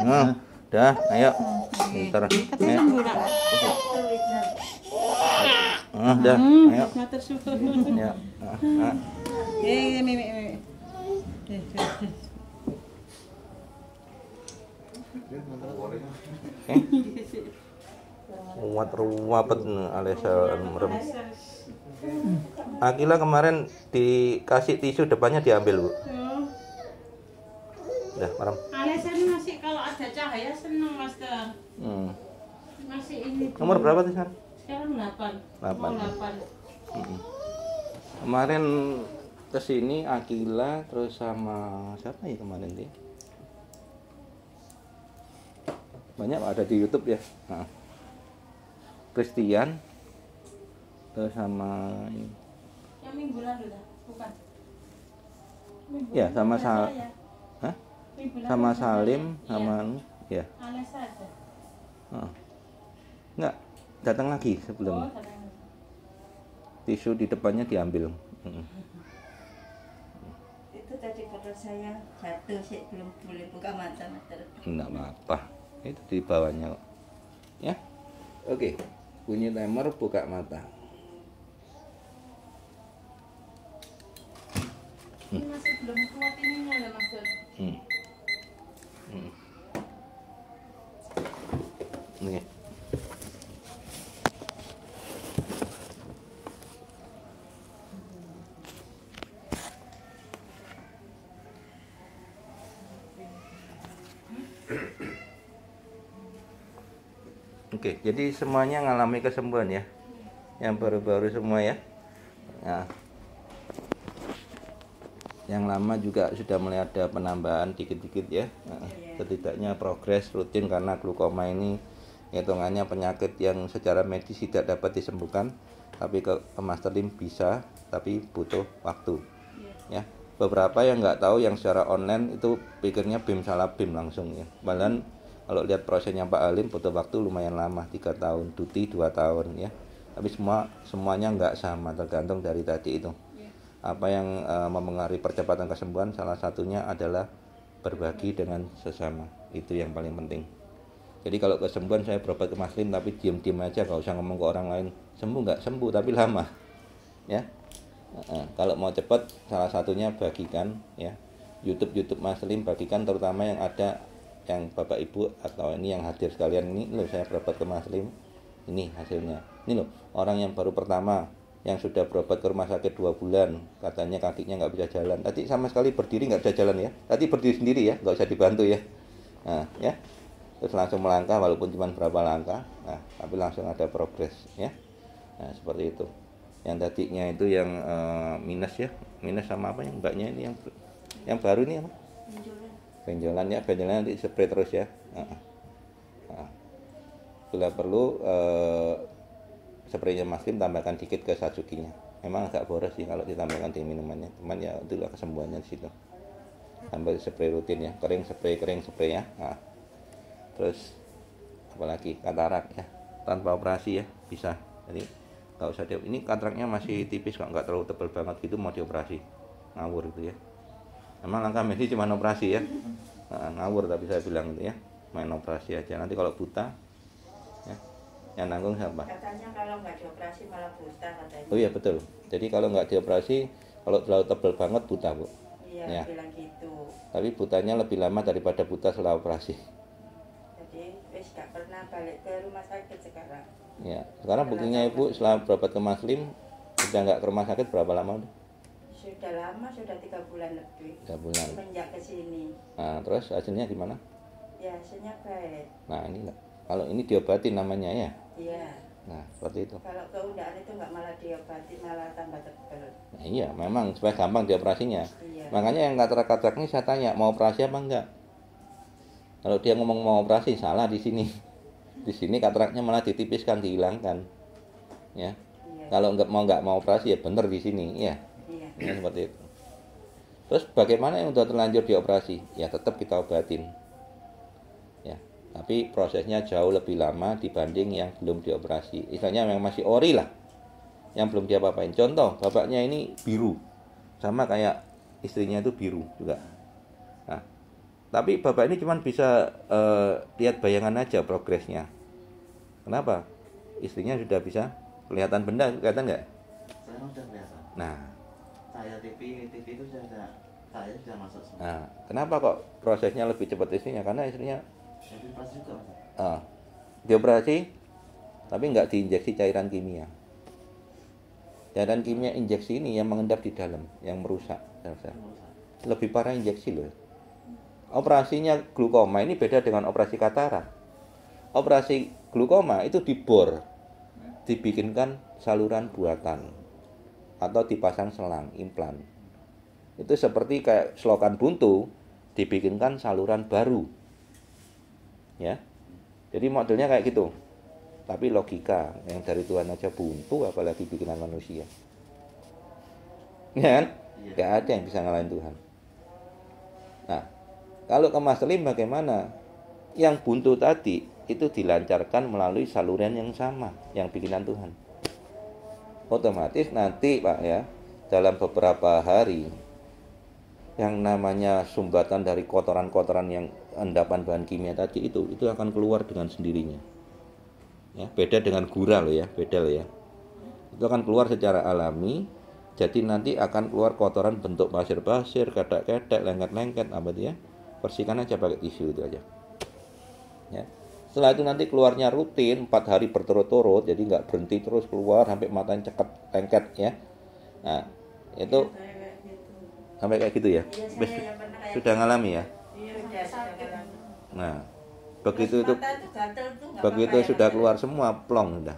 Nah. Dah, ayo. Bentar. Ayo. Dah, ayo. Ya. Ruwet Alesa merem. Akila kemarin dikasih tisu depannya diambil, Bu. Dah, merem.
Alesa ini masih kalau ada cahaya seneng, Master. Masih ini.
Nomor berapa tuh sekarang?
Sekarang 8. 8.
Kemarin kesini Akila terus sama siapa ya kemarin dia? Banyak ada di YouTube ya. Nah. Christian terus sama ini.
Yang minggu lalu dah, bukan? Minggu
Ya, sama
saya.
Hah?
Minggu lalu
Sama
saya.
Salim,
Iya.
sama ya.
Aneh saja.
Enggak, datang lagi sebelumnya.
Oh, kadang.
Tisu di depannya diambil.
Itu tadi foto saya jatuh sih, belum boleh buka mata mater.
Enggak apa-apa. Itu di bawahnya kok. Ya. Oke. Bunyi timer, buka mata.
Ini masih belum kuat ininya lah Mas Dul.
Oke. Oke, jadi semuanya ngalami kesembuhan ya. Yang baru-baru semua ya. Nah, yang lama juga sudah mulai ada penambahan dikit-dikit ya. Nah, setidaknya progres rutin karena glukoma ini hitungannya penyakit yang secara medis tidak dapat disembuhkan, tapi ke Master Lim bisa, tapi butuh waktu. Ya, beberapa yang nggak tahu yang secara online itu pikirnya BIM salah BIM langsung ya. Bahkan kalau lihat prosesnya Pak Alim butuh waktu lumayan lama, 3 tahun, Tuti 2 tahun ya. Tapi semuanya nggak sama, tergantung dari tadi itu. Apa yang mempengaruhi percepatan kesembuhan, salah satunya adalah berbagi dengan sesama. Itu yang paling penting. Jadi kalau kesembuhan saya berobat ke Mas Lim tapi diam-diam aja, nggak usah ngomong ke orang lain. Sembuh nggak sembuh tapi lama, ya. Kalau mau cepat, salah satunya bagikan, ya. YouTube Mas Lim bagikan, terutama yang ada yang Bapak Ibu atau ini yang hadir sekalian ini loh, saya berobat ke Mas Lim, ini hasilnya. Ini loh, orang yang baru pertama yang sudah berobat ke rumah sakit 2 bulan, katanya kakinya nggak bisa jalan. Tadi sama sekali berdiri nggak bisa jalan ya. Tadi berdiri sendiri ya, nggak usah dibantu ya. Nah, ya. Terus langsung melangkah walaupun cuma berapa langkah. Nah, tapi langsung ada progres ya. Nah, seperti itu. Yang tadinya itu yang minus ya. Minus sama apa yang mbaknya ini yang baru ini apa? Benjolan ya, benjolan nanti spray terus ya. Bila perlu spraynya Mas Lim tambahkan dikit ke Satsukinya. Memang agak boros sih kalau ditambahkan di minumannya, cuman ya itulah kesembuhannya di situ. Tambah spray rutin ya, kering spray ya. Nah, terus apalagi katarak ya, tanpa operasi ya bisa. Jadi nggak usah ini kataraknya masih tipis kok, nggak terlalu tebal banget gitu mau dioperasi, ngawur gitu ya. Memang langkah medis cuma operasi ya. Nah, ngawur tapi saya bilang gitu ya, main operasi aja. Nanti kalau buta ya, yang nanggung siapa?
Katanya kalau nggak dioperasi malah buta katanya.
Oh iya betul. Jadi kalau nggak dioperasi, kalau terlalu tebal banget buta bu.
Iya ya. Bilang gitu.
Tapi butanya lebih lama daripada buta setelah operasi.
Jadi wis nggak pernah balik ke rumah sakit sekarang.
Ya. Sekarang buktinya ibu setelah berobat ke Mas Lim sudah nggak ke rumah sakit berapa lama udah?
Sudah lama, sudah 3 bulan lebih.
3 bulan.
Semenjak ke sini.
Nah terus hasilnya gimana?
Ya hasilnya baik.
Nah ini kalau ini diobatin namanya ya.
Iya.
Nah, seperti itu.
Kalau keundaan itu nggak malah diobati, malah tambah tebal.
Nah, iya, memang supaya gampang dioperasinya.
Iya.
Makanya yang katarak ini saya tanya, mau operasi apa enggak? Kalau dia ngomong mau operasi, salah di sini. Di sini kataraknya malah ditipiskan, dihilangkan. Ya. Iya. Kalau nggak mau operasi ya bener di sini, ya. Iya. Ini seperti itu. Terus bagaimana yang sudah terlanjur dioperasi? Ya tetap kita obatin. Tapi prosesnya jauh lebih lama dibanding yang belum dioperasi. Istilahnya yang masih ori lah, yang belum diapa-apain. Contoh, bapaknya ini biru, sama kayak istrinya itu biru juga. Nah, tapi bapak ini cuma bisa lihat bayangan aja progresnya. Kenapa? Istrinya sudah bisa kelihatan benda, kelihatan nggak?
Saya sudah kelihatan.
Nah,
saya TV itu saya sudah masuk semua.
Nah, kenapa kok prosesnya lebih cepat istrinya? Karena istrinya
juga,
dioperasi tapi nggak diinjeksi cairan kimia. Cairan kimia injeksi ini yang mengendap di dalam, yang merusak sel-sel. Lebih parah injeksi loh. Operasinya glukoma ini beda dengan operasi katarak. Operasi glukoma itu dibor, dibikinkan saluran buatan atau dipasang selang implan. Itu seperti kayak selokan buntu, dibikinkan saluran baru. Ya. Jadi modelnya kayak gitu. Tapi logika yang dari Tuhan aja buntu, apalagi bikinan manusia. Ya kan? Gak ada yang bisa ngalahin Tuhan. Nah, kalau ke Mas Lim bagaimana? Yang buntu tadi itu dilancarkan melalui saluran yang sama, yang bikinan Tuhan. Otomatis nanti Pak ya, dalam beberapa hari yang namanya sumbatan dari kotoran-kotoran yang endapan bahan kimia tadi itu akan keluar dengan sendirinya. Ya, beda dengan gula loh ya, beda loh ya. Itu akan keluar secara alami. Jadi nanti akan keluar kotoran bentuk pasir-pasir, kedak-kedak, lengket-lengket apa itu ya. Bersihkan aja pakai tisu itu aja. Ya. Setelah itu nanti keluarnya rutin 4 hari berturut-turut, jadi nggak berhenti terus keluar sampai matanya cekep lengket ya. Nah, itu sampai kayak gitu ya. Sudah ngalami ya. Nah, begitu sudah keluar semua plong sudah.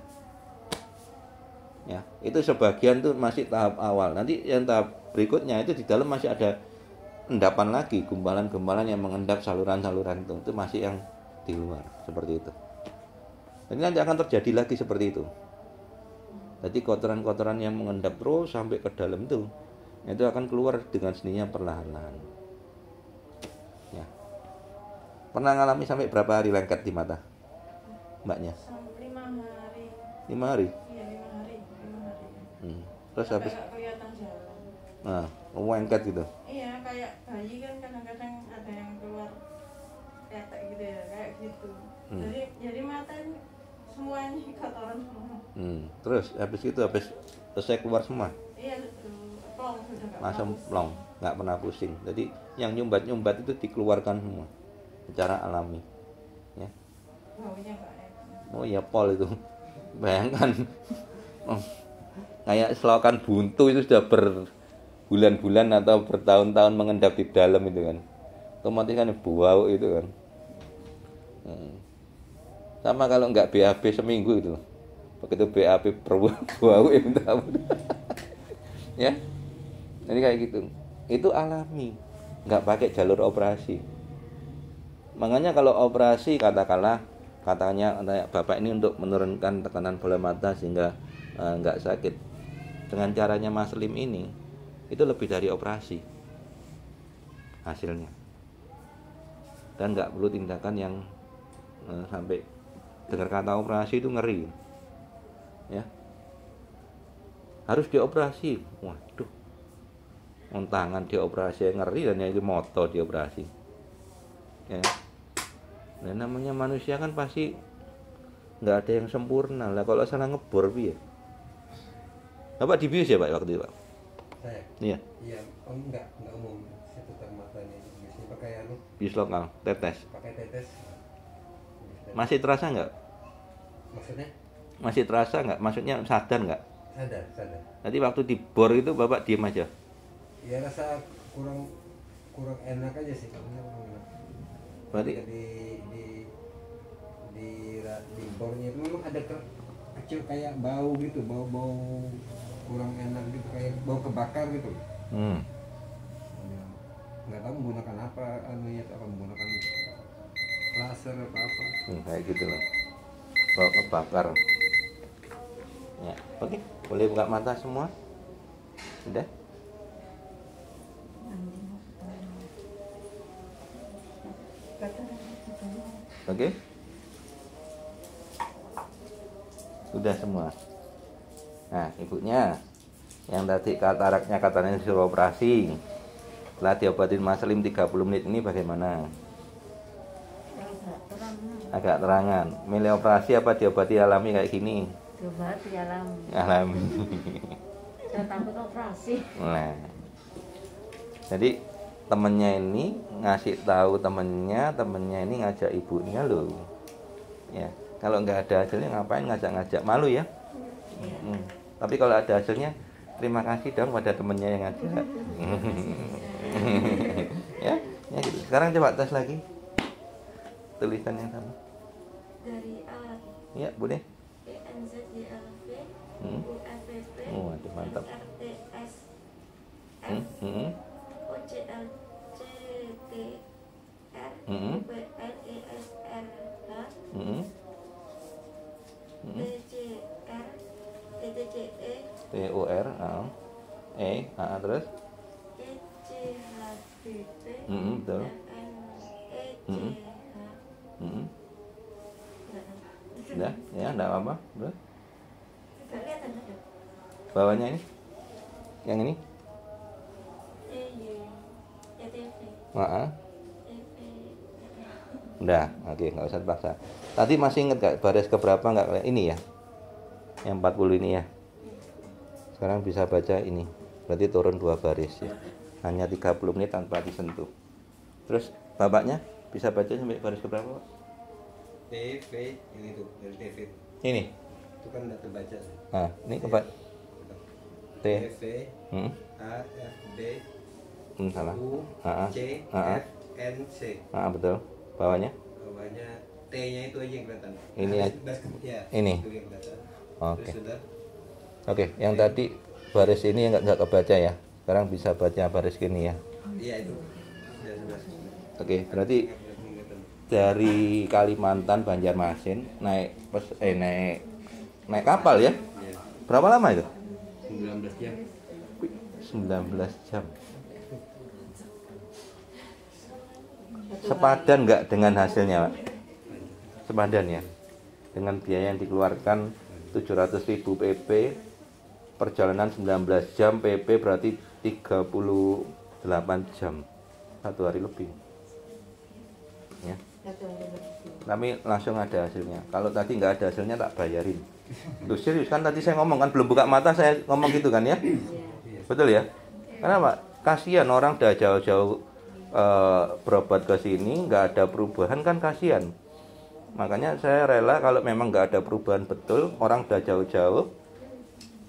Ya, itu sebagian tuh masih tahap awal. Nanti yang tahap berikutnya itu di dalam masih ada endapan lagi, gumpalan-gumpalan yang mengendap saluran-saluran itu masih yang di luar seperti itu. Jadi nanti akan terjadi lagi seperti itu. Jadi kotoran-kotoran yang mengendap terus sampai ke dalam itu akan keluar dengan sendirinya perlahan-lahan. Ya. Pernah ngalami sampai berapa hari lengket di mata, mbaknya?
5 hari.
5 hari?
Iya 5 hari.
Terus habis?
Kelihatan jalan.
Nah, lengket gitu.
Iya, kayak bayi kan kadang-kadang ada yang keluar ketek gitu ya, kayak gitu. Jadi mata semuanya kotoran semua.
Terus habis itu selesai keluar semua.
Iya, plong sudah nggak.
Langsung plong, nggak pernah pusing. Jadi yang nyumbat-nyumbat itu dikeluarkan semua secara alami. Ya.
Baunya nggak enak.
Oh ya pol itu. Bayangkan kayak selokan buntu itu sudah berbulan-bulan atau bertahun-tahun mengendap di dalam itu kan. Otomatis kan bau itu kan. Sama kalau nggak BAB seminggu itu. Begitu BAB berbau itu ya. Jadi kayak gitu. Itu alami, nggak pakai jalur operasi. Makanya kalau operasi katanya Bapak ini untuk menurunkan tekanan bola mata sehingga nggak sakit. Dengan caranya Mas Lim ini itu lebih dari operasi hasilnya. Dan nggak perlu tindakan yang sampai dengar kata operasi itu ngeri. Ya. Harus dioperasi. Waduh. Tangan dioperasi ngeri dan yang itu moto dioperasi. Ya. Nah, namanya manusia kan pasti nggak ada yang sempurna lah. Kalau salah ngebor piye? Bapak dibius ya Pak waktu itu Pak?
Saya?
Iya.
Iya, enggak umum. Saya tutup matanya. Biasanya pakai
bius lokal, tetes.
Pakai tetes.
Masih terasa nggak?
Maksudnya?
Masih terasa nggak? Maksudnya sadar nggak?
Sadar.
Nanti waktu dibor itu Bapak diem aja?
Ya rasa kurang enak aja sih. Kurang enak.
Berarti
di bornya itu memang ada kecil kayak bau gitu, bau kurang enak gitu, kayak bau kebakar gitu. Nggak tahu menggunakan apa, menggunakan laser apa.
Kayak gitu loh, bau kebakar. Ya, oke, boleh buka mata semua. Sudah. Oke. Sudah semua. Nah, ibunya yang tadi kataraknya katanya disuruh operasi. Setelah diobatin Mas Lim 30 menit ini bagaimana? Agak terangan. Milih operasi apa diobati alami kayak gini?
Diobati alami.
Alami.
Saya takut operasi.
Nah. Jadi temennya ini ngasih tahu temennya ini ngajak ibunya loh. Ya, kalau nggak ada hasilnya ngapain ngajak-ngajak, malu ya. Tapi kalau ada hasilnya terima kasih dong pada temennya yang ngajak. ya gitu. Sekarang coba tes lagi tulisan yang sama.
Dari A.
Ya boleh.
PNZJLV UFPP
Waduh mantap.
RTS OCLCTR UPLESRH
TOR, terus betul. Udah, ya, enggak apa-apa. Udah. Bawahnya ini? Yang ini? Udah, oke, nggak usah dipaksa. Tadi masih inget gak baris keberapa nggak? Ini ya, yang 40 ini ya. Sekarang bisa baca ini, berarti turun 2 baris ya. Hanya 30 menit tanpa disentuh. Terus bapaknya bisa baca sampai baris keberapa, Pak?
TV ini tuh dari TV.
Ini.
Itu kan udah terbaca.
Nah, ini kebat. T.
A F B.
Salah.
U C F N C.
Betul. Bawahnya?
Bawahnya T-nya itu aja yang kelihatan.
Ini ya. Ini. Oke. Oke, yang tadi baris ini yang nggak kebaca ya. Sekarang bisa baca baris gini ya.
Iya itu.
Oke, berarti dari Kalimantan Banjarmasin naik kapal ya? Berapa lama itu?
19 jam.
19 jam. Sepadan nggak dengan hasilnya, Pak? Sepadan ya. Dengan biaya yang dikeluarkan 700.000 PP, perjalanan 19 jam, PP berarti 38 jam. 1 hari lebih. Ya. Tapi langsung ada hasilnya. Kalau tadi nggak ada hasilnya tak bayarin. Loh, serius kan tadi saya ngomong kan belum buka mata saya ngomong gitu kan ya? Betul ya? Kenapa? Kasihan orang udah jauh-jauh berobat ke sini nggak ada perubahan kan kasihan. Makanya saya rela kalau memang nggak ada perubahan betul, orang udah jauh-jauh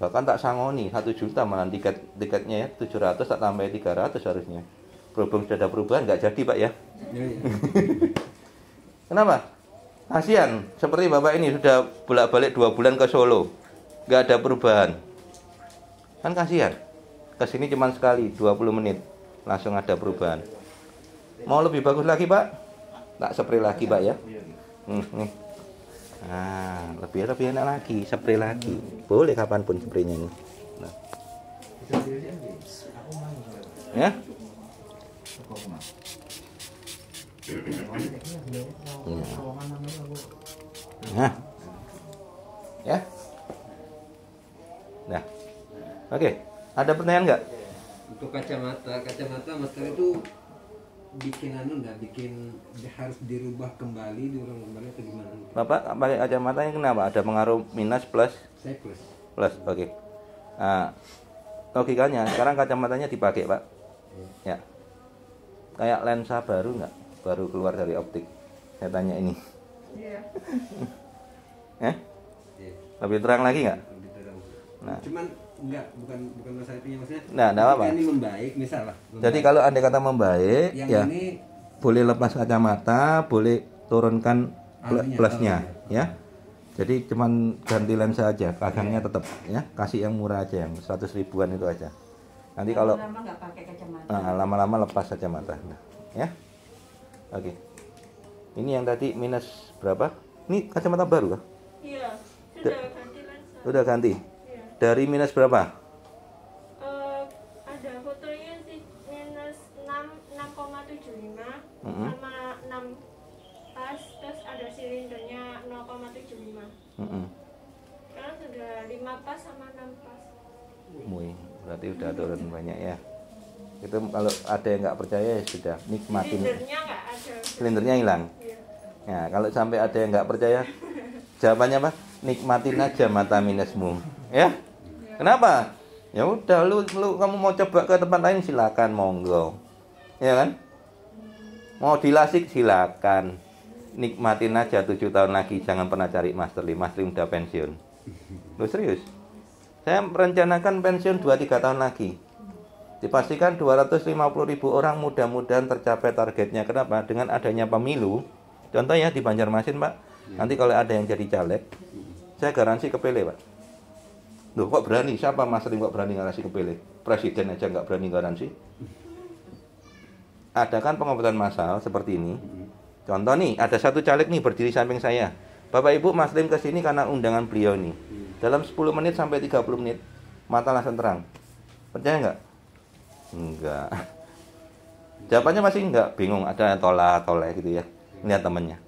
bahkan tak sangoni 1 juta malah tiketnya ya 700 tak tambah 300 harusnya. Berhubung sudah ada perubahan nggak jadi Pak ya. Kenapa? Kasihan, seperti Bapak ini sudah bolak-balik 2 bulan ke Solo, nggak ada perubahan. Kan kasihan. Kesini cuma sekali, 20 menit, langsung ada perubahan. Mau lebih bagus lagi Pak? Tak spray lagi Pak ya. Nih. Nah, lebih enak lagi, spray lagi. Boleh kapanpun spraynya ini. Nah. Ya? Nah, ya, nah, oke. Ada pertanyaan nggak?
Untuk kacamata masker itu bikin harus dirubah kembali, diulang kembali atau gimana?
Bapak pakai kacamatanya kenapa? Ada pengaruh minus plus?
Saya plus.
Plus, oke. Nah, logikanya sekarang kacamatanya dipakai Pak. Ya. Kayak lensa baru nggak? Baru keluar dari optik. Saya tanya ini.
Iya.
Lebih terang lagi nggak?
Lebih terang.
Nah.
Cuman bukan masalah itu maksudnya.
Nah, enggak apa-apa.
Ini membaik misalnya.
Jadi kalau andai kata membaik,
yang
ya
ini
boleh lepas kacamata, boleh turunkan plusnya, ya. Jadi cuman ganti lensa aja, pagangnya tetap, ya. Kasih yang murah aja, yang 100 ribuan itu aja. Nanti kalau
lama-lama nggak pakai kacamata.
Nah, lama-lama lepas kacamata, ya. Oke. Ini yang tadi minus berapa? Ini kacamata baru kah?
Iya, sudah ganti lensa.
Udah ganti.
Iya.
Dari minus berapa?
Ada fotonya sih minus 6,75 sama 6 pas, terus ada silindernya 0,75. Sekarang sudah 5 pas sama 6 pas.
Berarti udah turun banyak ya. Itu kalau ada yang nggak percaya ya sudah nikmatin.
Silindernya nggak ada.
Silindernya hilang.
Iya.
Nah, kalau sampai ada yang nggak percaya, jawabannya apa? Nikmatin aja mata minusmu, ya. Kenapa? Ya udah, lu kamu mau coba ke tempat lain silakan, monggo, ya kan? Mau dilasik silakan, nikmatin aja 7 tahun lagi, jangan pernah cari master 5, master udah pensiun. Lu serius? Saya merencanakan pensiun 2-3 tahun lagi. Dipastikan 250.000 orang mudah-mudahan tercapai targetnya. Kenapa? Dengan adanya pemilu, contohnya di Banjarmasin Pak, nanti kalau ada yang jadi caleg, saya garansi kepilih Pak. Loh kok berani? Siapa Mas Rim kok berani garansi kepilih? Presiden aja nggak berani garansi. Adakan pengobatan massal seperti ini. Contoh nih, ada satu caleg nih berdiri samping saya. Bapak Ibu Mas Rim kesini karena undangan beliau nih. Dalam 10 menit sampai 30 menit, mata langsung terang. Percaya nggak? Enggak. Jawabannya masih enggak, bingung, ada yang tolak gitu ya. Lihat temannya.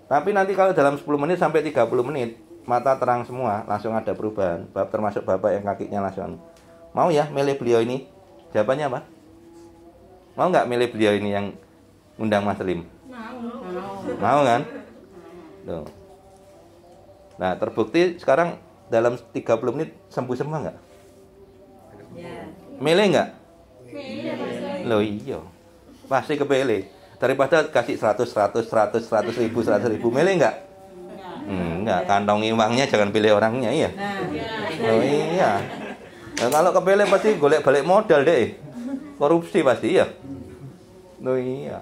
Tapi nanti kalau dalam 10 menit sampai 30 menit, mata terang semua, langsung ada perubahan. Termasuk bapak yang kakinya langsung. Mau ya milih beliau ini? Jawabannya apa? Mau nggak milih beliau ini yang undang Mas Lim? Mau kan? Tuh. Nah, terbukti sekarang dalam 30 menit sembuh semua nggak? Milih nggak? Loh iya. Pasti kepilih. Daripada kasih 100 ribu, milih nggak? Enggak, kantongi uangnya, jangan pilih orangnya, iya. Oh iya. Nah, kalau kepilih pasti golek balik modal deh. Korupsi pasti ya. Oh iya.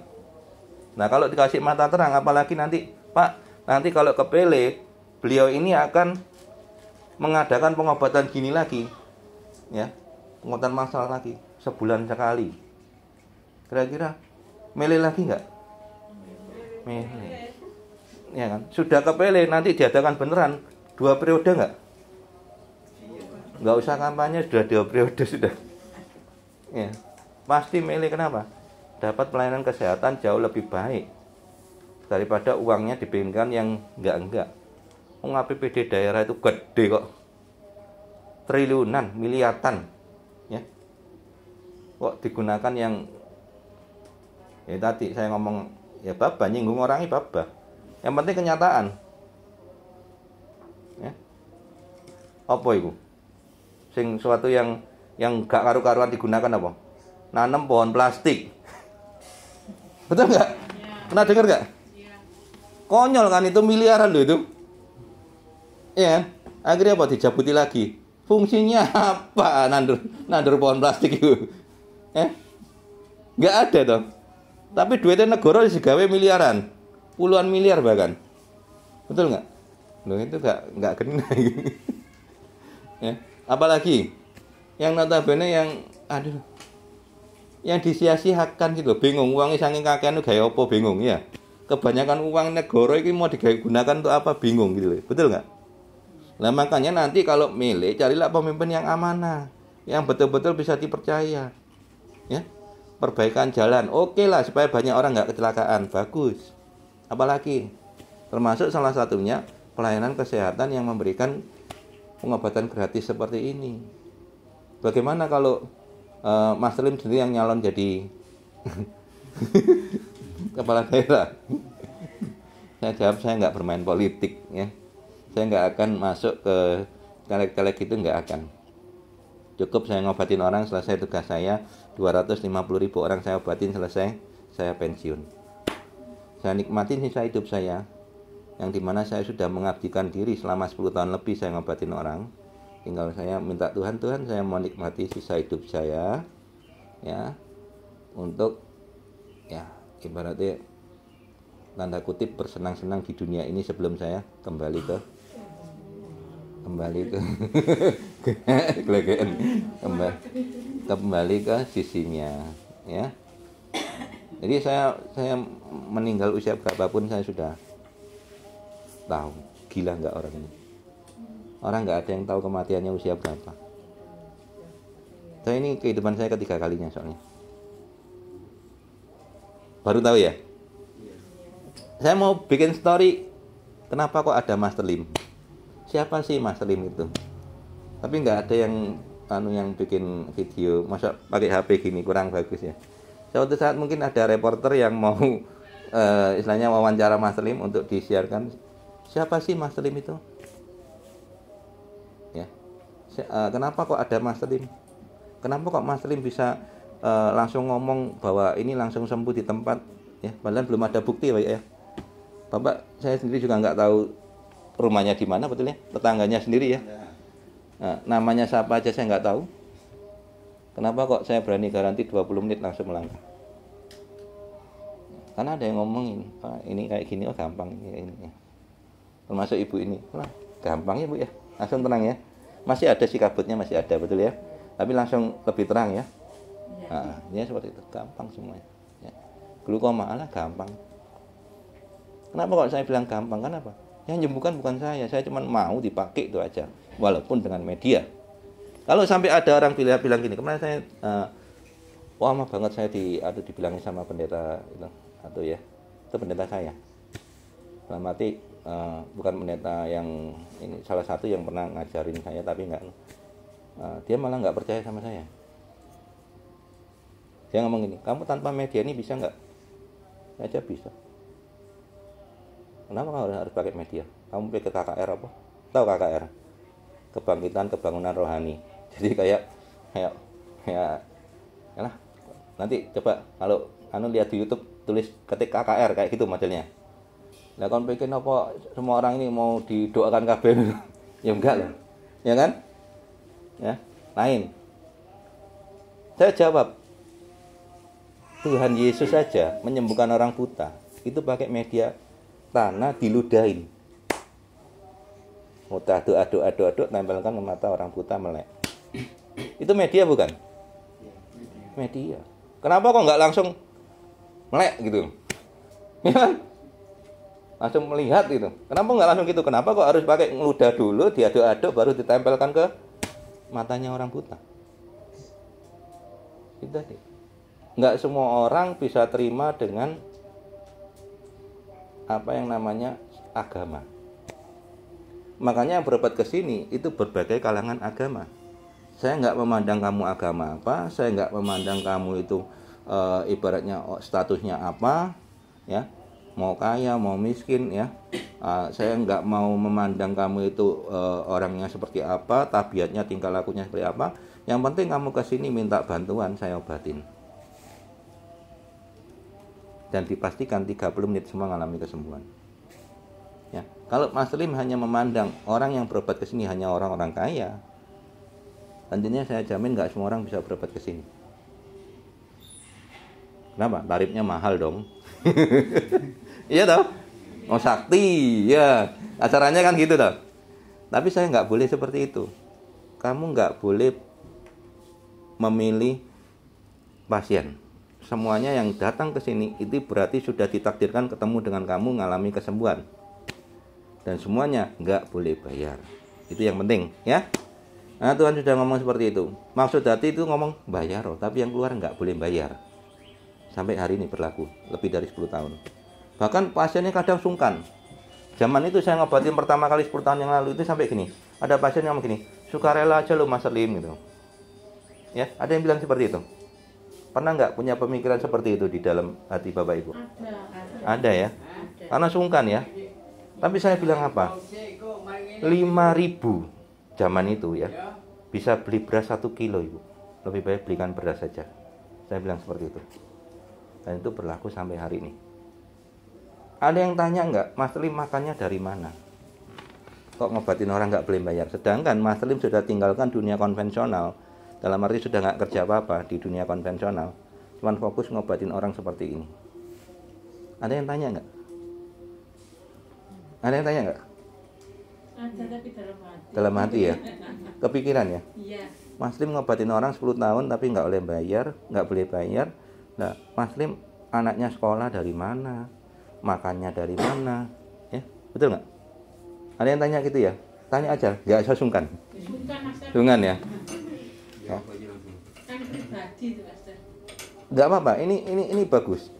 Nah, kalau dikasih mata terang, apalagi nanti, Pak, nanti kalau kepilih, beliau ini akan mengadakan pengobatan gini lagi. Ya. Pengobatan masalah lagi, sebulan sekali. Kira-kira milih lagi nggak? Milih. Ya kan? Sudah kepilih, nanti diadakan beneran 2 periode nggak? Nggak usah kampanye, sudah 2 periode sudah. Ya. Pasti milih, kenapa? Dapat pelayanan kesehatan jauh lebih baik daripada uangnya dipinjamkan yang enggak. APBD daerah itu gede kok, triliunan, miliaran, ya. Kok digunakan yang ya tadi saya ngomong ya babah, nyinggung orangnya babah. Yang penting kenyataan. Ya. Apa itu? Suatu yang gak karu-karuan digunakan apa? Nanam pohon plastik. Betul nggak? Pernah dengar nggak? Konyol kan, itu miliaran loh itu. Iya. Akhirnya apa? Dijabuti lagi. Fungsinya apa? Nandur pohon plastik itu? Nggak ada dong. Tapi duitnya negara digawe miliaran, puluhan miliar bahkan. Betul nggak? Loh itu nggak kena. Ya. Apalagi yang notabene yang disia-siakan gitu, bingung uangnya saking kakean gaya apa bingung ya. Kebanyakan uang negara ini mau digunakan untuk apa bingung gitu, betul nggak? Nah makanya nanti kalau milih carilah pemimpin yang amanah, yang betul-betul bisa dipercaya, ya. Perbaikan jalan, oke lah supaya banyak orang nggak kecelakaan, bagus. Apalagi termasuk salah satunya pelayanan kesehatan yang memberikan pengobatan gratis seperti ini. Bagaimana kalau Mas Lim sendiri yang nyalon jadi kepala daerah? Saya jawab, saya nggak bermain politik, ya. Saya nggak akan masuk ke caleg-caleg itu, nggak akan. Cukup saya ngobatin orang, selesai tugas saya. 250.000 orang saya obatin, selesai, saya pensiun. Saya nikmatin sisa hidup saya, yang dimana saya sudah mengabdikan diri selama 10 tahun lebih saya ngobatin orang. Tinggal saya minta Tuhan, saya mau nikmati sisa hidup saya, ya, untuk ya ibaratnya tanda kutip bersenang-senang di dunia ini sebelum saya kembali ke kembali ke sisinya, ya. Jadi saya meninggal usia berapapun saya sudah tahu gila nggak orang ini. Orang nggak ada yang tahu kematiannya usia berapa. Saya ini kehidupan saya ketiga kalinya soalnya. Baru tahu ya. Saya mau bikin story. Kenapa kok ada Master Lim? Siapa sih Master Lim itu? Tapi nggak ada yang bikin video. Masa pakai HP gini kurang bagus ya. Suatu saat mungkin ada reporter yang mau istilahnya wawancara Master Lim untuk disiarkan. Siapa sih Master Lim itu? Ya. Kenapa kok ada Master Lim? Kenapa kok Master Lim bisa langsung ngomong bahwa ini langsung sembuh di tempat, ya? Padahal belum ada bukti, Pak, ya. Bapak, saya sendiri juga nggak tahu rumahnya di mana, betulnya, tetangganya sendiri ya. Nah, namanya siapa aja saya nggak tahu. Kenapa kok saya berani garansi 20 menit langsung melangkah? Karena ada yang ngomongin, Pak, ini kayak gini, oh gampang ini. Termasuk ibu ini, wah gampang ya Bu ya, langsung tenang ya. Masih ada sih kabutnya, masih ada, betul ya. Tapi langsung lebih terang ya. Nah, ya seperti itu, gampang semuanya. Ya. Glukoma alah gampang. Kenapa kok saya bilang gampang? Kenapa? Yang menyembuhkan bukan saya cuma mau dipakai itu aja, walaupun dengan media. Kalau sampai ada orang bilang gini, kemarin saya wah lama banget saya dibilangin sama pendeta itu, atau ya itu pendeta saya. Dalam arti bukan pendeta yang ini, salah satu yang pernah ngajarin saya, tapi nggak, dia malah nggak percaya sama saya. Dia ngomong gini, kamu tanpa media ini bisa nggak? Saya aja bisa. Kenapa kamu harus pakai media? Kamu pakai KKR apa? Tahu KKR? Kebangkitan Kebangunan Rohani. Jadi kayak ya lah. Nanti coba kalau lihat di YouTube tulis ketik KKR kayak gitu modelnya. Lah kon pikir apa semua orang ini mau didoakan kabeh? Ya enggak lah. Ya kan? Ya, lain. Saya jawab, Tuhan Yesus saja menyembuhkan orang buta. Itu pakai media tanah diludahin. Mudah aduk, tempelkan ke mata orang buta melek. Itu media bukan? Media. Kenapa kok nggak langsung melek gitu? Ya, langsung melihat gitu. Kenapa nggak langsung gitu? Kenapa kok harus pakai ngeludah dulu, diaduk-aduk, baru ditempelkan ke matanya orang buta? Itu tadi. Nggak semua orang bisa terima dengan apa yang namanya agama. Makanya yang berobat ke sini itu berbagai kalangan agama. Saya nggak memandang kamu agama apa, saya nggak memandang kamu itu ibaratnya statusnya apa, ya, mau kaya mau miskin, ya. Saya nggak mau memandang kamu itu orangnya seperti apa, tabiatnya, tingkah lakunya seperti apa. Yang penting kamu ke sini minta bantuan, saya obatin. Dan dipastikan 30 menit semua mengalami kesembuhan. Ya, kalau Mas Lim hanya memandang orang yang berobat ke sini hanya orang-orang kaya, tentunya saya jamin nggak semua orang bisa berobat ke sini. Kenapa? Tarifnya mahal dong. Iya toh? Mau sakti, ya. Acaranya kan gitu toh. Tapi saya nggak boleh seperti itu. Kamu nggak boleh memilih pasien. Semuanya yang datang ke sini itu berarti sudah ditakdirkan ketemu dengan kamu mengalami kesembuhan. Dan semuanya nggak boleh bayar. Itu yang penting, ya. Nah, Tuhan sudah ngomong seperti itu. Maksud hati itu ngomong bayar, tapi yang keluar nggak boleh bayar. Sampai hari ini berlaku, lebih dari 10 tahun. Bahkan pasiennya kadang sungkan. Zaman itu saya ngobatin pertama kali 10 tahun yang lalu itu sampai gini. Ada pasien yang ngomong gini, sukarela aja lo Mas Lim gitu. Ya, ada yang bilang seperti itu. Pernah nggak punya pemikiran seperti itu di dalam hati Bapak Ibu? Ada ya. Karena sungkan ya. Tapi saya bilang apa? 5.000 zaman itu ya. Bisa beli beras 1 kilo Ibu. Lebih baik belikan beras saja. Saya bilang seperti itu. Dan itu berlaku sampai hari ini. Ada yang tanya nggak, Mas Lim makannya dari mana? Kok ngobatin orang nggak boleh bayar? Sedangkan Mas Lim sudah tinggalkan dunia konvensional. Dalam arti sudah nggak kerja apa-apa di dunia konvensional. Cuman fokus ngobatin orang seperti ini. Ada yang tanya nggak? Ada yang tanya nggak?
Ada, tapi dalam hati.
Dalam hati ya? Kepikiran ya?
Iya.
Mas Lim ngobatin orang 10 tahun tapi nggak boleh bayar. Nggak boleh bayar. Nah, Mas Lim anaknya sekolah dari mana? Makannya dari mana? Ya, betul nggak? Ada yang tanya gitu ya? Tanya aja, nggak usah sungkan. Sungkan ya? Ya. Nggak apa-apa, ini bagus.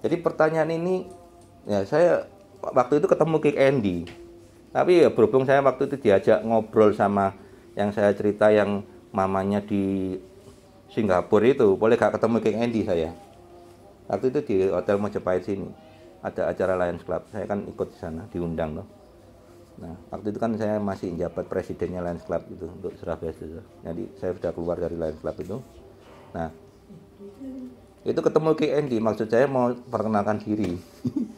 Jadi pertanyaan ini, ya saya waktu itu ketemu Kick Andy. Tapi ya berhubung saya waktu itu diajak ngobrol sama yang saya cerita yang mamanya di Singapura itu, boleh gak ketemu Kick Andy saya? Waktu itu di Hotel Mojopahit sini, ada acara Lions Club, saya kan ikut di sana, diundang loh. Nah, waktu itu kan saya masih jabat presidennya Lions Club itu untuk Surabaya itu. Jadi saya sudah keluar dari Lions Club itu. Nah, itu ketemu Kick Andy, maksud saya mau perkenalkan diri.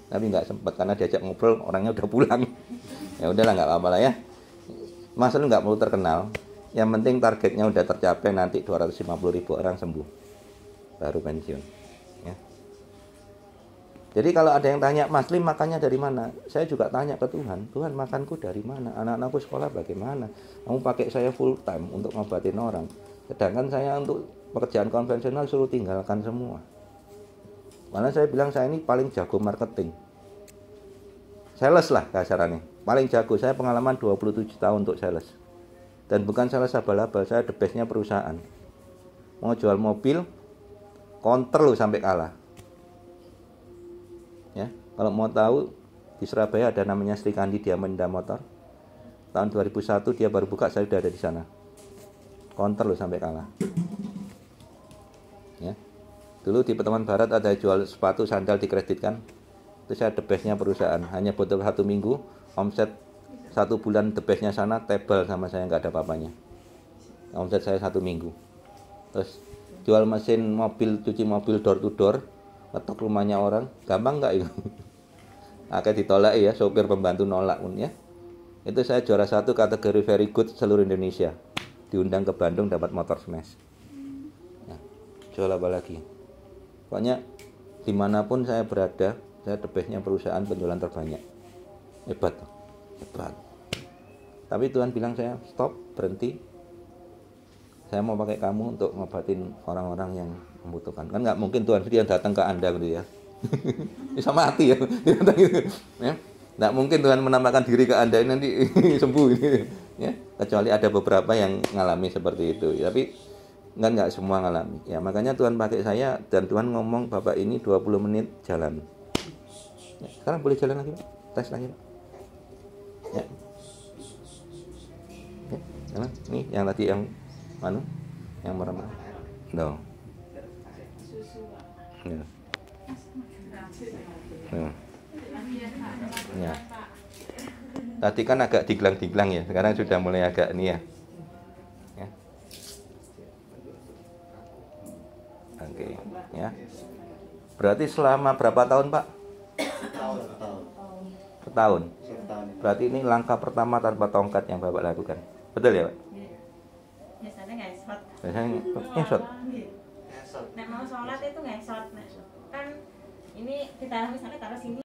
Tapi nggak sempat karena diajak ngobrol orangnya udah pulang. Ya udahlah nggak apa-apa lah ya. Mas lu nggak perlu terkenal. Yang penting targetnya udah tercapai nanti 250.000 orang sembuh. Baru pensiun. Ya. Jadi kalau ada yang tanya, Mas Lim makannya dari mana? Saya juga tanya ke Tuhan, Tuhan makanku dari mana? Anak-anakku sekolah bagaimana? Kamu pakai saya full time untuk ngobatin orang. Sedangkan saya untuk pekerjaan konvensional suruh tinggalkan semua. Karena saya bilang saya ini paling jago marketing. Sales lah kasarannya. Paling jago, saya pengalaman 27 tahun untuk sales. Dan bukan salah sabal-abal, saya the best-nya perusahaan. Mau jual mobil, counter lo sampai kalah. Ya, kalau mau tahu di Surabaya ada namanya Sri Kandi Diamonda Motor. Tahun 2001 dia baru buka, saya sudah ada di sana. Counter lo sampai kalah. Ya. Dulu di Peteman Barat ada jual sepatu sandal dikreditkan. Itu saya the best-nya perusahaan. Hanya butuh 1 minggu, omset 1 bulan the best-nya sana tebal sama saya, nggak ada apa-apanya. Omset saya 1 minggu. Terus jual mesin mobil, cuci mobil door to door, ngetok rumahnya orang, gampang nggak itu? Akhirnya ditolak ya, sopir pembantu nolak pun ya. Itu saya juara 1 kategori very good seluruh Indonesia. Diundang ke Bandung dapat motor smash. Nah, jual apa lagi? Pokoknya dimanapun saya berada, saya the best-nya perusahaan penjualan terbanyak. Hebat, hebat. Tapi Tuhan bilang saya stop, berhenti. Saya mau pakai kamu untuk ngobatin orang-orang yang membutuhkan. Kan nggak mungkin Tuhan sendiri yang datang ke Anda gitu ya. Bisa mati ya. Ya. Nggak mungkin Tuhan menampakkan diri ke Anda ini nanti sembuh ini. Ya. Kecuali ada beberapa yang ngalami seperti itu. Tapi nggak semua ngalami. Ya, makanya Tuhan pakai saya dan Tuhan ngomong, Bapak ini 20 menit jalan. Ya, sekarang boleh jalan lagi, Pak? Tes lagi, Pak. Ya. Ya, jalan. Nih yang tadi yang mana? Yang merem. No. Ya. Ya. Tadi kan agak diglang-diglang ya, sekarang sudah mulai agak ini ya. Ya. Oke, ya. Berarti selama berapa tahun, Pak? Setahun. Berarti ini langkah pertama tanpa tongkat yang Bapak lakukan. Betul ya, Pak?
Biasanya ngesot.
Biasanya ngesot.
Nek mau sholat itu ngesot. Kan ini kita misalnya taruh sini.